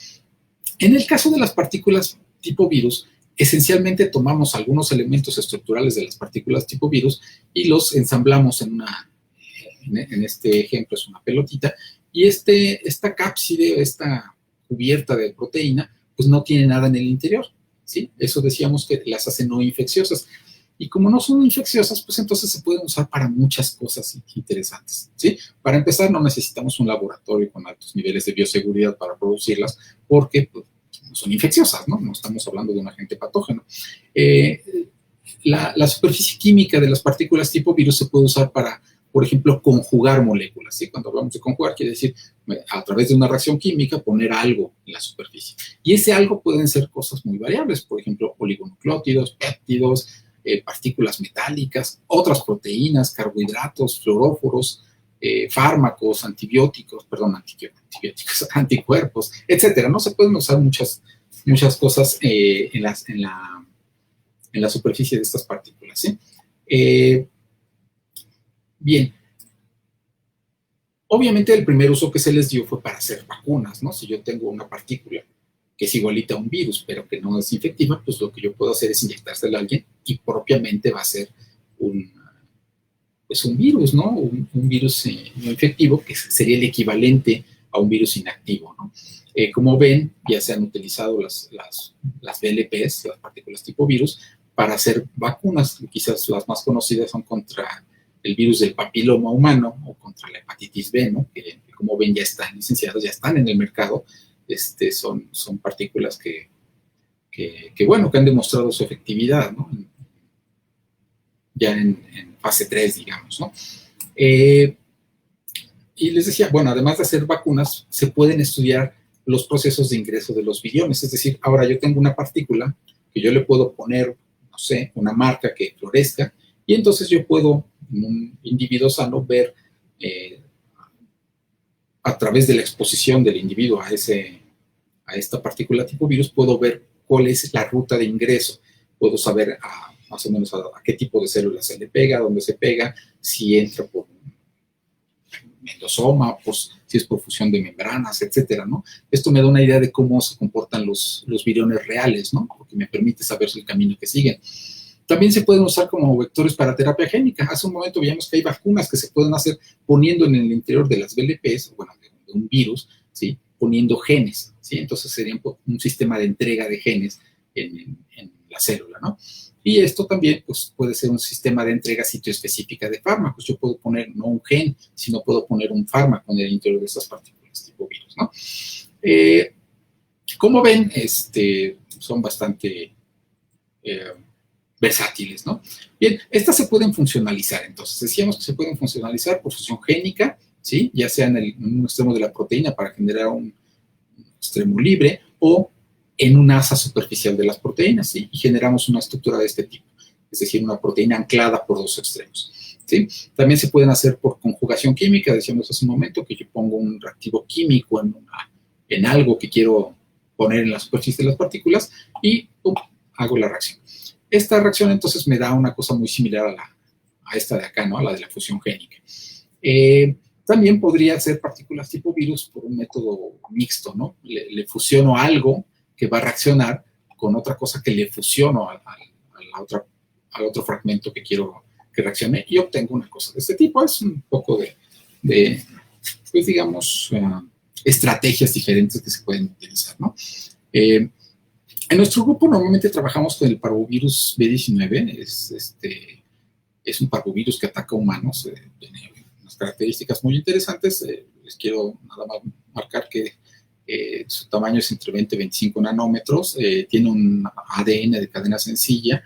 En el caso de las partículas tipo virus, esencialmente tomamos algunos elementos estructurales de las partículas tipo virus y los ensamblamos en este ejemplo es una pelotita, y esta cápside, esta cubierta de proteína, pues no tiene nada en el interior, ¿sí? Eso decíamos que las hace no infecciosas. Y como no son infecciosas, pues entonces se pueden usar para muchas cosas interesantes, ¿sí? Para empezar, no necesitamos un laboratorio con altos niveles de bioseguridad para producirlas, porque pues, no son infecciosas, ¿no? No estamos hablando de un agente patógeno. La superficie química de las partículas tipo virus se puede usar para, por ejemplo, conjugar moléculas, ¿sí? Cuando hablamos de conjugar, quiere decir, a través de una reacción química, poner algo en la superficie. Y ese algo pueden ser cosas muy variables, por ejemplo, oligonucleótidos, péptidos, partículas metálicas, otras proteínas, carbohidratos, fluoróforos, fármacos, anticuerpos, etcétera. No se pueden usar muchas cosas en la superficie de estas partículas, ¿sí? Bien, obviamente el primer uso que se les dio fue para hacer vacunas, ¿no? Si yo tengo una partícula que es igualita a un virus, pero que no es infectiva, pues lo que yo puedo hacer es inyectársela a alguien y propiamente va a ser un virus, ¿no? Un virus no infectivo, que sería el equivalente a un virus inactivo, ¿no? Como ven, ya se han utilizado las VLPs, las partículas tipo virus, para hacer vacunas. Quizás las más conocidas son contra el virus del papiloma humano o contra la hepatitis B, ¿no? Que como ven ya están licenciados, ya están en el mercado. Son partículas que han demostrado su efectividad, ¿no? Ya en fase 3, digamos, ¿no? Y les decía, bueno, además de hacer vacunas, se pueden estudiar los procesos de ingreso de los viriones. Es decir, ahora yo tengo una partícula que yo le puedo poner, no sé, una marca que florezca, y entonces yo puedo, en un individuo sano, ver a través de la exposición del individuo a esta partícula tipo virus, puedo ver cuál es la ruta de ingreso. Puedo saber más o menos a qué tipo de células se le pega, dónde se pega, si entra por endosoma, pues, si es por fusión de membranas, etcétera, ¿no? Esto me da una idea de cómo se comportan los viriones reales, ¿no? Porque me permite saber el camino que siguen. También se pueden usar como vectores para terapia génica. Hace un momento veíamos que hay vacunas que se pueden hacer poniendo en el interior de las VLPs, bueno, de un virus, ¿sí? Poniendo genes, ¿sí? Entonces sería un sistema de entrega de genes en la célula, ¿no? Y esto también, pues, puede ser un sistema de entrega sitio-específica de fármacos. Yo puedo poner no un gen, sino puedo poner un fármaco en el interior de estas partículas tipo virus, ¿no? Como ven, son bastante versátiles, ¿no? Bien, estas se pueden funcionalizar. Entonces, decíamos que se pueden funcionalizar por fusión génica, ¿sí? Ya sea en un extremo de la proteína para generar un extremo libre, o en una asa superficial de las proteínas, ¿sí? Y generamos una estructura de este tipo, es decir, una proteína anclada por dos extremos, ¿sí? También se pueden hacer por conjugación química. Decíamos hace un momento que yo pongo un reactivo químico en algo que quiero poner en la superficie de las partículas y hago la reacción. Esta reacción entonces me da una cosa muy similar a esta de acá, ¿no? A la de la fusión génica. También podría ser partículas tipo virus por un método mixto, ¿no? Le fusiono algo que va a reaccionar con otra cosa que le fusiono al otro fragmento que quiero que reaccione, y obtengo una cosa de este tipo. Es un poco de pues digamos, estrategias diferentes que se pueden utilizar, ¿no? En nuestro grupo normalmente trabajamos con el parvovirus B19. Es un parvovirus que ataca humanos. Tiene unas características muy interesantes. Les quiero nada más marcar que su tamaño es entre 20 y 25 nanómetros. Tiene un ADN de cadena sencilla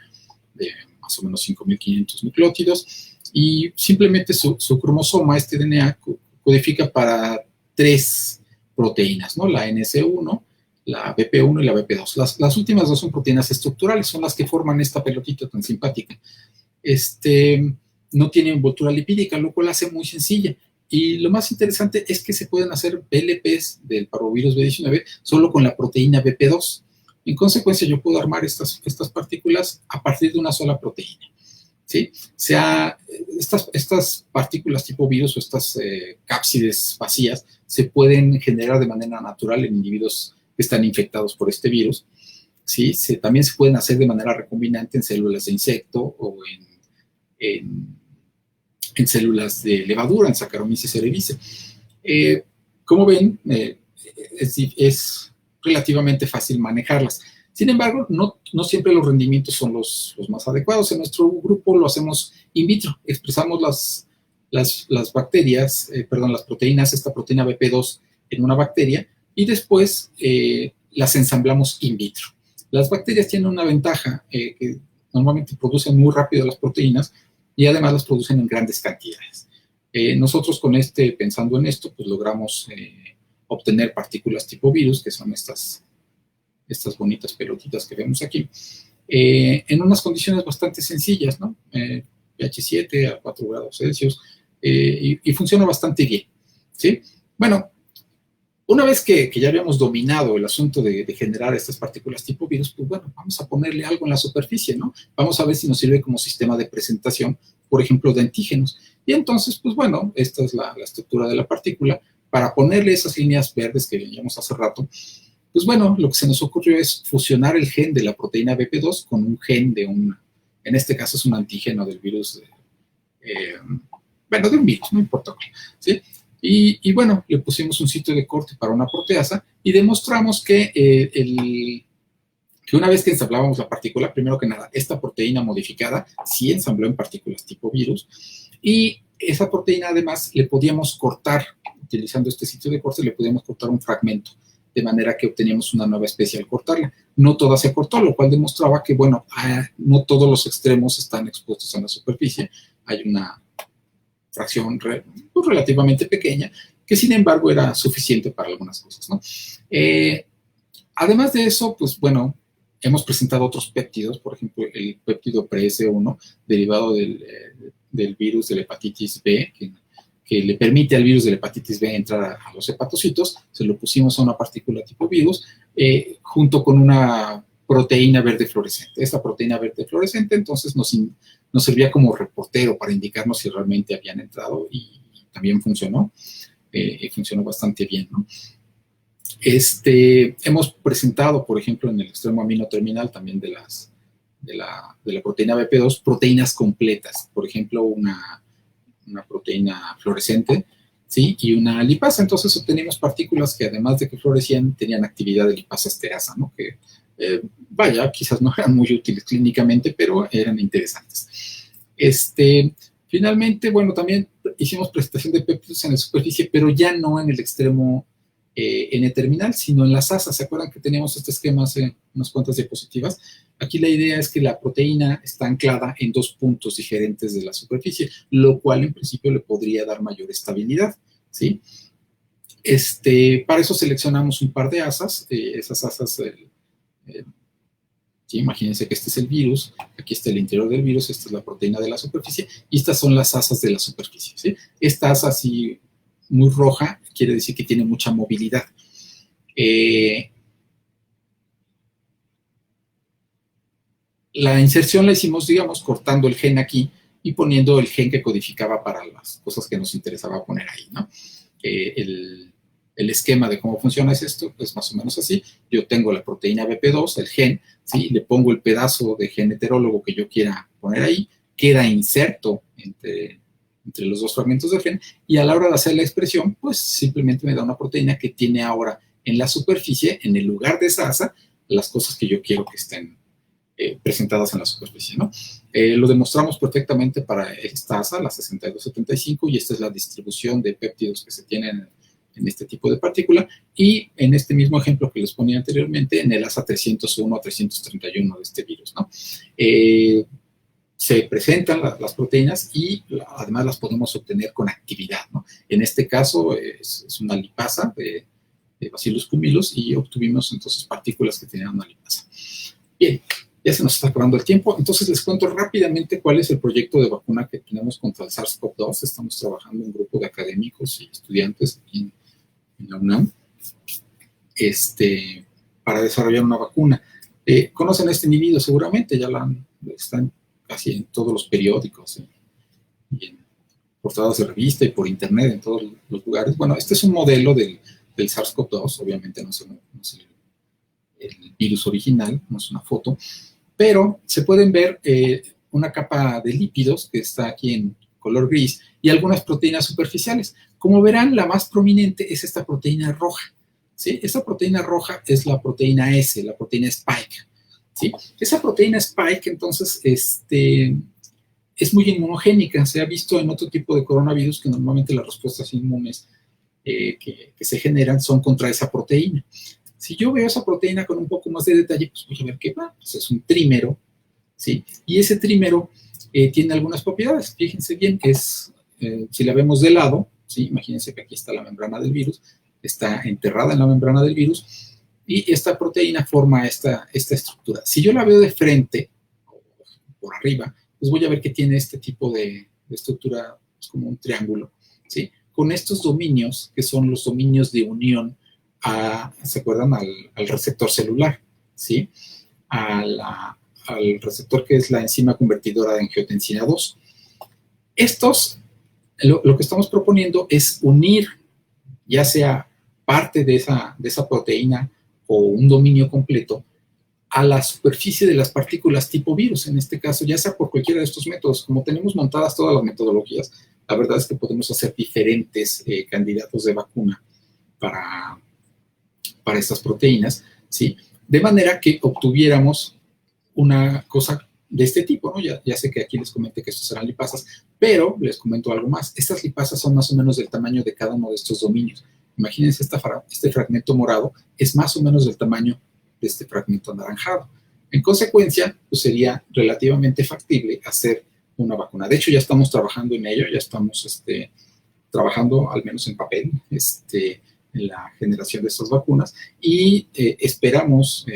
de más o menos 5.500 nucleótidos, y simplemente su cromosoma, este DNA, codifica para 3 proteínas, ¿no? La NS1, la BP1 y la BP2. Las últimas 2 son proteínas estructurales, son las que forman esta pelotita tan simpática. No tiene envoltura lipídica, lo cual hace muy sencilla. Y lo más interesante es que se pueden hacer VLPs del parvovirus B19 solo con la proteína BP2. En consecuencia, yo puedo armar estas partículas a partir de una sola proteína, ¿sí? Estas partículas tipo virus o estas cápsides vacías se pueden generar de manera natural en individuos que están infectados por este virus, ¿sí? También se pueden hacer de manera recombinante en células de insecto o en células de levadura, en Saccharomyces cerevisiae. Como ven, es relativamente fácil manejarlas. Sin embargo, no siempre los rendimientos son los más adecuados. En nuestro grupo lo hacemos in vitro. Expresamos las bacterias, las proteínas, esta proteína BP2 en una bacteria, y después las ensamblamos in vitro. Las bacterias tienen una ventaja, que normalmente producen muy rápido las proteínas, y además las producen en grandes cantidades. Nosotros pensando en esto, pues logramos obtener partículas tipo virus, que son estas bonitas pelotitas que vemos aquí, en unas condiciones bastante sencillas, ¿no? pH 7 a 4 grados Celsius, y funciona bastante bien, ¿sí? Bueno, una vez que ya habíamos dominado el asunto de generar estas partículas tipo virus, pues bueno, vamos a ponerle algo en la superficie, ¿no? Vamos a ver si nos sirve como sistema de presentación, por ejemplo, de antígenos. Y entonces, pues bueno, esta es la estructura de la partícula. Para ponerle esas líneas verdes que veíamos hace rato, pues bueno, lo que se nos ocurrió es fusionar el gen de la proteína BP2 con un gen en este caso es un antígeno del virus, de un virus, no importa, ¿sí? Y bueno, le pusimos un sitio de corte para una proteasa y demostramos que una vez que ensamblábamos la partícula, primero que nada, esta proteína modificada sí ensambló en partículas tipo virus, y esa proteína además le podíamos cortar, utilizando este sitio de corte, le podíamos cortar un fragmento, de manera que obteníamos una nueva especie al cortarla. No toda se cortó, lo cual demostraba que, bueno, no todos los extremos están expuestos en la superficie. Hay una fracción relativamente pequeña, que sin embargo era suficiente para algunas cosas, ¿no? Además de eso, pues bueno, hemos presentado otros péptidos, por ejemplo, el péptido PreS1, derivado del virus de la hepatitis B, que le permite al virus de la hepatitis B entrar a los hepatocitos. Se lo pusimos a una partícula tipo virus, junto con una proteína verde fluorescente. Esta proteína verde fluorescente entonces nos servía como reportero para indicarnos si realmente habían entrado, y también funcionó, funcionó bastante bien, ¿no? Hemos presentado, por ejemplo, en el extremo amino terminal también de la proteína BP2, proteínas completas, por ejemplo, una proteína fluorescente, ¿sí? Y una lipasa. Entonces obtenimos partículas que, además de que florecían, tenían actividad de lipasa esterasa, ¿no? Que, vaya, quizás no eran muy útiles clínicamente, pero eran interesantes. Finalmente, bueno, también hicimos presentación de péptidos en la superficie, pero ya no en el extremo N-terminal, sino en las asas. ¿Se acuerdan que teníamos este esquema hace unas cuantas diapositivas? Aquí la idea es que la proteína está anclada en dos puntos diferentes de la superficie, lo cual en principio le podría dar mayor estabilidad, ¿sí? Para eso seleccionamos un par de asas. Esas asas, ¿sí? Imagínense que este es el virus, aquí está el interior del virus, esta es la proteína de la superficie, y estas son las asas de la superficie, ¿sí? Esta asa así muy roja quiere decir que tiene mucha movilidad. La inserción la hicimos, digamos, cortando el gen aquí y poniendo el gen que codificaba para las cosas que nos interesaba poner ahí, ¿no? El esquema de cómo funciona es esto, pues más o menos así. Yo tengo la proteína BP2, el gen, ¿sí? Le pongo el pedazo de gen heterólogo que yo quiera poner ahí, queda inserto entre los dos fragmentos del gen, y a la hora de hacer la expresión, pues simplemente me da una proteína que tiene ahora en la superficie, en el lugar de esa asa, las cosas que yo quiero que estén presentadas en la superficie, ¿no? Lo demostramos perfectamente para esta asa, la 6275, y esta es la distribución de péptidos que se tienen en este tipo de partícula, y en este mismo ejemplo que les ponía anteriormente, en el asa 301 a 331 de este virus, ¿no? Se presentan las proteínas y además las podemos obtener con actividad, ¿no? En este caso es una lipasa de Bacillus cummilus, y obtuvimos entonces partículas que tenían una lipasa. Bien, ya se nos está acabando el tiempo, entonces les cuento rápidamente cuál es el proyecto de vacuna que tenemos contra el SARS-CoV-2. Estamos trabajando un grupo de académicos y estudiantes en la UNAM para desarrollar una vacuna. Conocen este individuo seguramente, ya están casi en todos los periódicos y en portadas de revista y por internet en todos los lugares. Bueno, este es un modelo del SARS-CoV-2, obviamente no es el virus original, no es una foto, pero se pueden ver una capa de lípidos que está aquí en color gris y algunas proteínas superficiales. Como verán, la más prominente es esta proteína roja, ¿sí? Esta proteína roja es la proteína S, la proteína Spike, ¿sí? Esa proteína Spike, entonces, es muy inmunogénica. Se ha visto en otro tipo de coronavirus que normalmente las respuestas inmunes que se generan son contra esa proteína. Si yo veo esa proteína con un poco más de detalle, pues voy a ver que pues es un trímero, ¿sí? Y ese trímero tiene algunas propiedades. Fíjense bien, si la vemos de lado, ¿sí? Imagínense que aquí está la membrana del virus, está enterrada en la membrana del virus, y esta proteína forma esta estructura. Si yo la veo de frente, por arriba, pues voy a ver que tiene este tipo de estructura, es como un triángulo, ¿sí? Con estos dominios, que son los dominios de unión ¿se acuerdan? Al receptor celular, ¿sí? Al receptor que es la enzima convertidora de angiotensina 2. Lo que estamos proponiendo es unir, ya sea parte de esa proteína o un dominio completo, a la superficie de las partículas tipo virus, en este caso, ya sea por cualquiera de estos métodos. Como tenemos montadas todas las metodologías, la verdad es que podemos hacer diferentes candidatos de vacuna para estas proteínas, ¿sí? De manera que obtuviéramos una cosa de este tipo, ¿no? Ya sé que aquí les comenté que estos serán lipasas, pero les comento algo más. Estas lipasas son más o menos del tamaño de cada uno de estos dominios. Imagínense, este fragmento morado es más o menos del tamaño de este fragmento anaranjado. En consecuencia, pues sería relativamente factible hacer una vacuna. De hecho, ya estamos trabajando en ello, ya estamos trabajando, al menos en papel, en la generación de estas vacunas y esperamos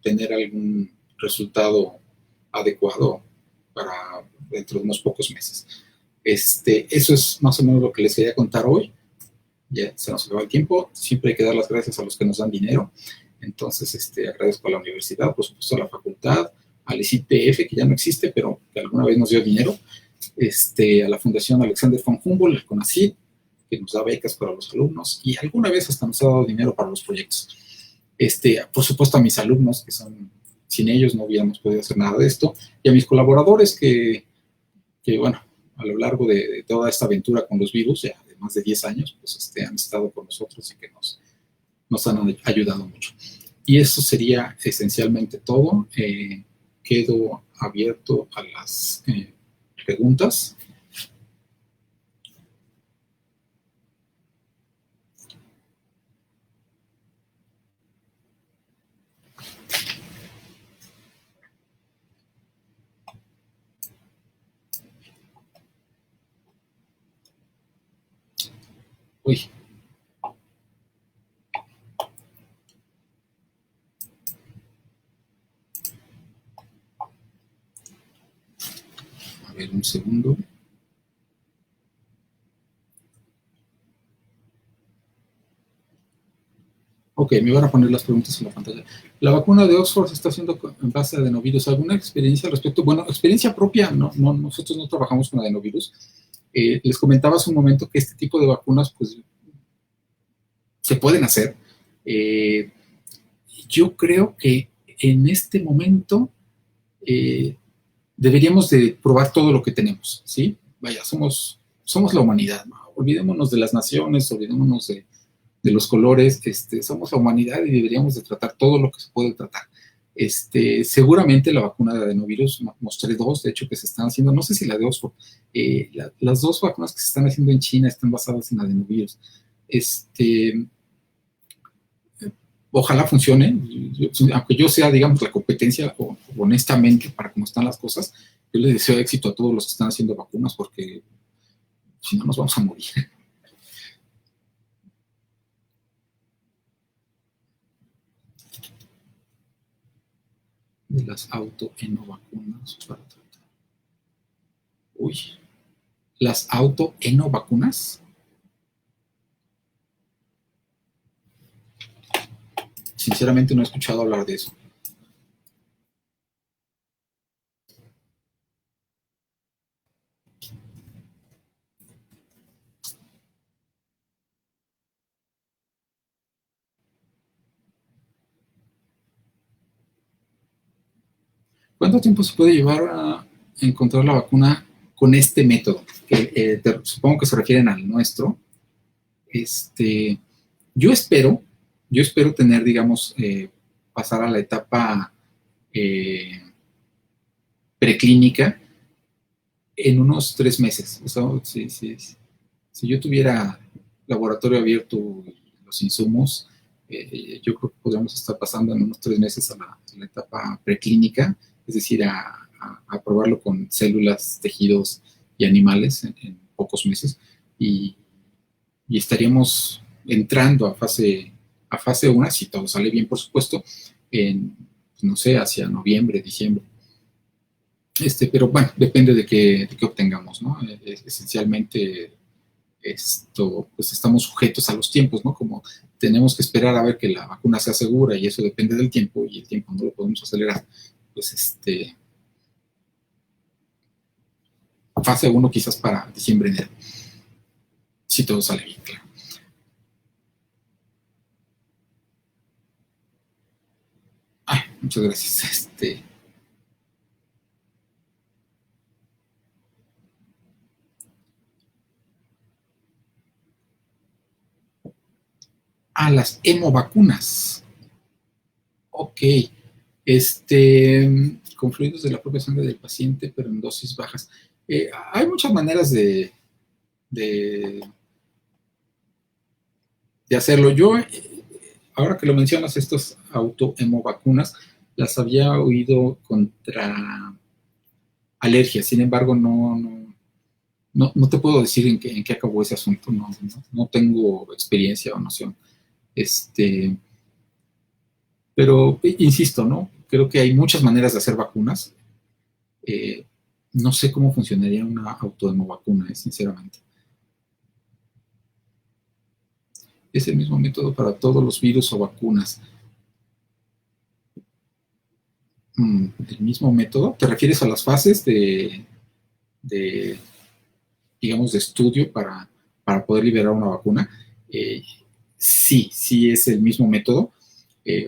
tener algún resultado adecuado para dentro de unos pocos meses. Eso es más o menos lo que les quería contar hoy. Ya se nos acaba el tiempo. Siempre hay que dar las gracias a los que nos dan dinero. Entonces, agradezco a la universidad, por supuesto a la facultad, al ICPF, que ya no existe, pero que alguna vez nos dio dinero, a la Fundación Alexander von Humboldt, el CONACYT, que nos da becas para los alumnos y alguna vez hasta nos ha dado dinero para los proyectos. Por supuesto a mis alumnos, que sin ellos no hubiéramos podido hacer nada de esto, y a mis colaboradores que bueno, a lo largo de toda esta aventura con los virus, ya de más de 10 años, pues han estado con nosotros y que nos han ayudado mucho. Y eso sería esencialmente todo. Quedo abierto a las preguntas. Uy. A ver, un segundo. Ok, me van a poner las preguntas en la pantalla. La vacuna de Oxford se está haciendo en base a adenovirus. ¿Alguna experiencia al respecto? Bueno, experiencia propia, no, nosotros no trabajamos con adenovirus. Les comentaba hace un momento que este tipo de vacunas, pues, se pueden hacer. Yo creo que en este momento deberíamos de probar todo lo que tenemos, ¿sí? Vaya, somos la humanidad, ¿no? Olvidémonos de las naciones, olvidémonos de los colores, somos la humanidad y deberíamos de tratar todo lo que se puede tratar. Seguramente la vacuna de adenovirus, mostré dos, de hecho, que se están haciendo, no sé si la de Oxford, las dos vacunas que se están haciendo en China están basadas en adenovirus. Ojalá funcione, aunque yo sea, digamos, la competencia, honestamente, para cómo están las cosas, yo les deseo éxito a todos los que están haciendo vacunas, porque si no nos vamos a morir. De las autoenovacunas para tratar. Uy, las autoenovacunas. Sinceramente no he escuchado hablar de eso. ¿Cuánto tiempo se puede llevar a encontrar la vacuna con este método? Supongo que se refieren al nuestro. Yo espero tener, digamos, pasar a la etapa preclínica en unos 3 meses. O sea, si yo tuviera laboratorio abierto y los insumos, yo creo que podríamos estar pasando en unos 3 meses a la etapa preclínica, es decir, a probarlo con células, tejidos y animales en pocos meses. Y estaríamos entrando a fase 1, si todo sale bien, por supuesto, no sé, hacia noviembre, diciembre. Pero bueno, depende de qué obtengamos, ¿no? Esencialmente, pues estamos sujetos a los tiempos, ¿no? Como tenemos que esperar a ver que la vacuna sea segura y eso depende del tiempo y el tiempo no lo podemos acelerar, pues fase 1 quizás para diciembre, enero, si todo sale bien, claro. Ay, muchas gracias. Ah, las hemovacunas. Ok. Con fluidos de la propia sangre del paciente, pero en dosis bajas. Hay muchas maneras de, de hacerlo. Yo, ahora que lo mencionas, estas autohemovacunas, las había oído contra alergias. Sin embargo, no te puedo decir en qué acabó ese asunto. No tengo experiencia o noción. Pero insisto, ¿no? Creo que hay muchas maneras de hacer vacunas. Eh, no sé cómo funcionaría una autohemovacuna, sinceramente. Es el mismo método para todos los virus o vacunas. ¿El mismo método? ¿Te refieres a las fases de digamos, de estudio para poder liberar una vacuna? Eh, sí es el mismo método.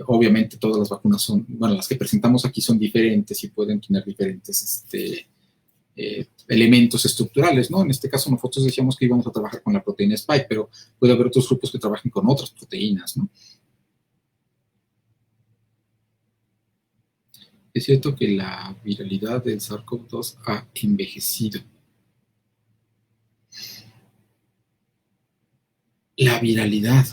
Obviamente todas las vacunas son, bueno, las que presentamos aquí son diferentes y pueden tener diferentes elementos estructurales, ¿no? En este caso nosotros decíamos que íbamos a trabajar con la proteína Spike, pero puede haber otros grupos que trabajen con otras proteínas, ¿no? Es cierto que la viralidad del SARS-CoV-2 ha envejecido. La viralidad.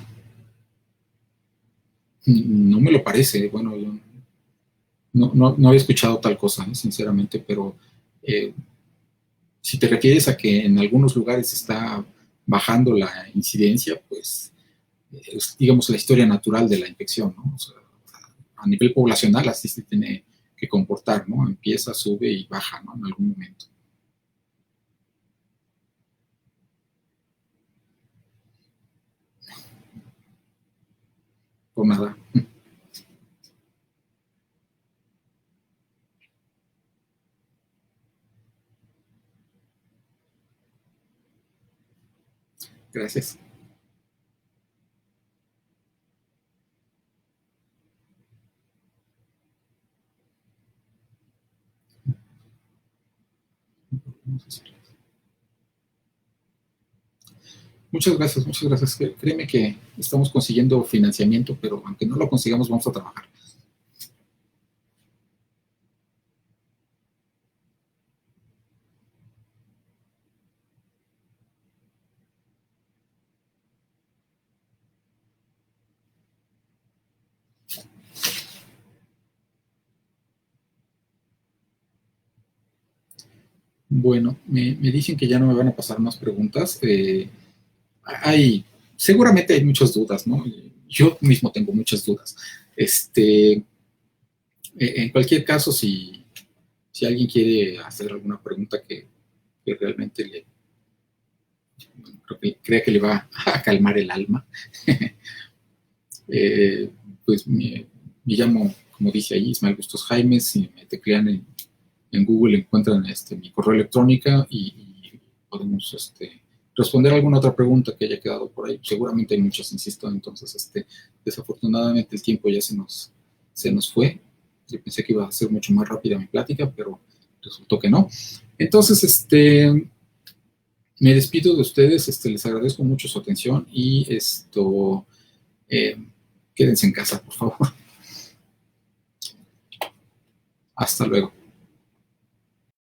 No me lo parece. Bueno, yo no había escuchado tal cosa, sinceramente, pero eh, si te refieres a que en algunos lugares está bajando la incidencia, pues es, digamos, la historia natural de la infección, ¿no? O sea, a nivel poblacional así se tiene que comportar, ¿no? Empieza, sube y baja, ¿no? En algún momento. Por nada. Gracias. Muchas gracias. Créeme que estamos consiguiendo financiamiento, pero aunque no lo consigamos, vamos a trabajar. Bueno, me dicen que ya no me van a pasar más preguntas. Seguramente hay muchas dudas, ¿no? Yo mismo tengo muchas dudas. En cualquier caso, si alguien quiere hacer alguna pregunta que realmente crea que le va a calmar el alma, pues me llamo, como dice ahí, Ismael Bustos Jaimes. Si me teclean en Google encuentran mi correo electrónico y podemos responder alguna otra pregunta que haya quedado por ahí. Seguramente hay muchas, insisto. Entonces, desafortunadamente el tiempo ya se nos fue. Yo pensé que iba a ser mucho más rápida mi plática, pero resultó que no. Entonces, me despido de ustedes. Les agradezco mucho su atención y eh, quédense en casa, por favor. Hasta luego.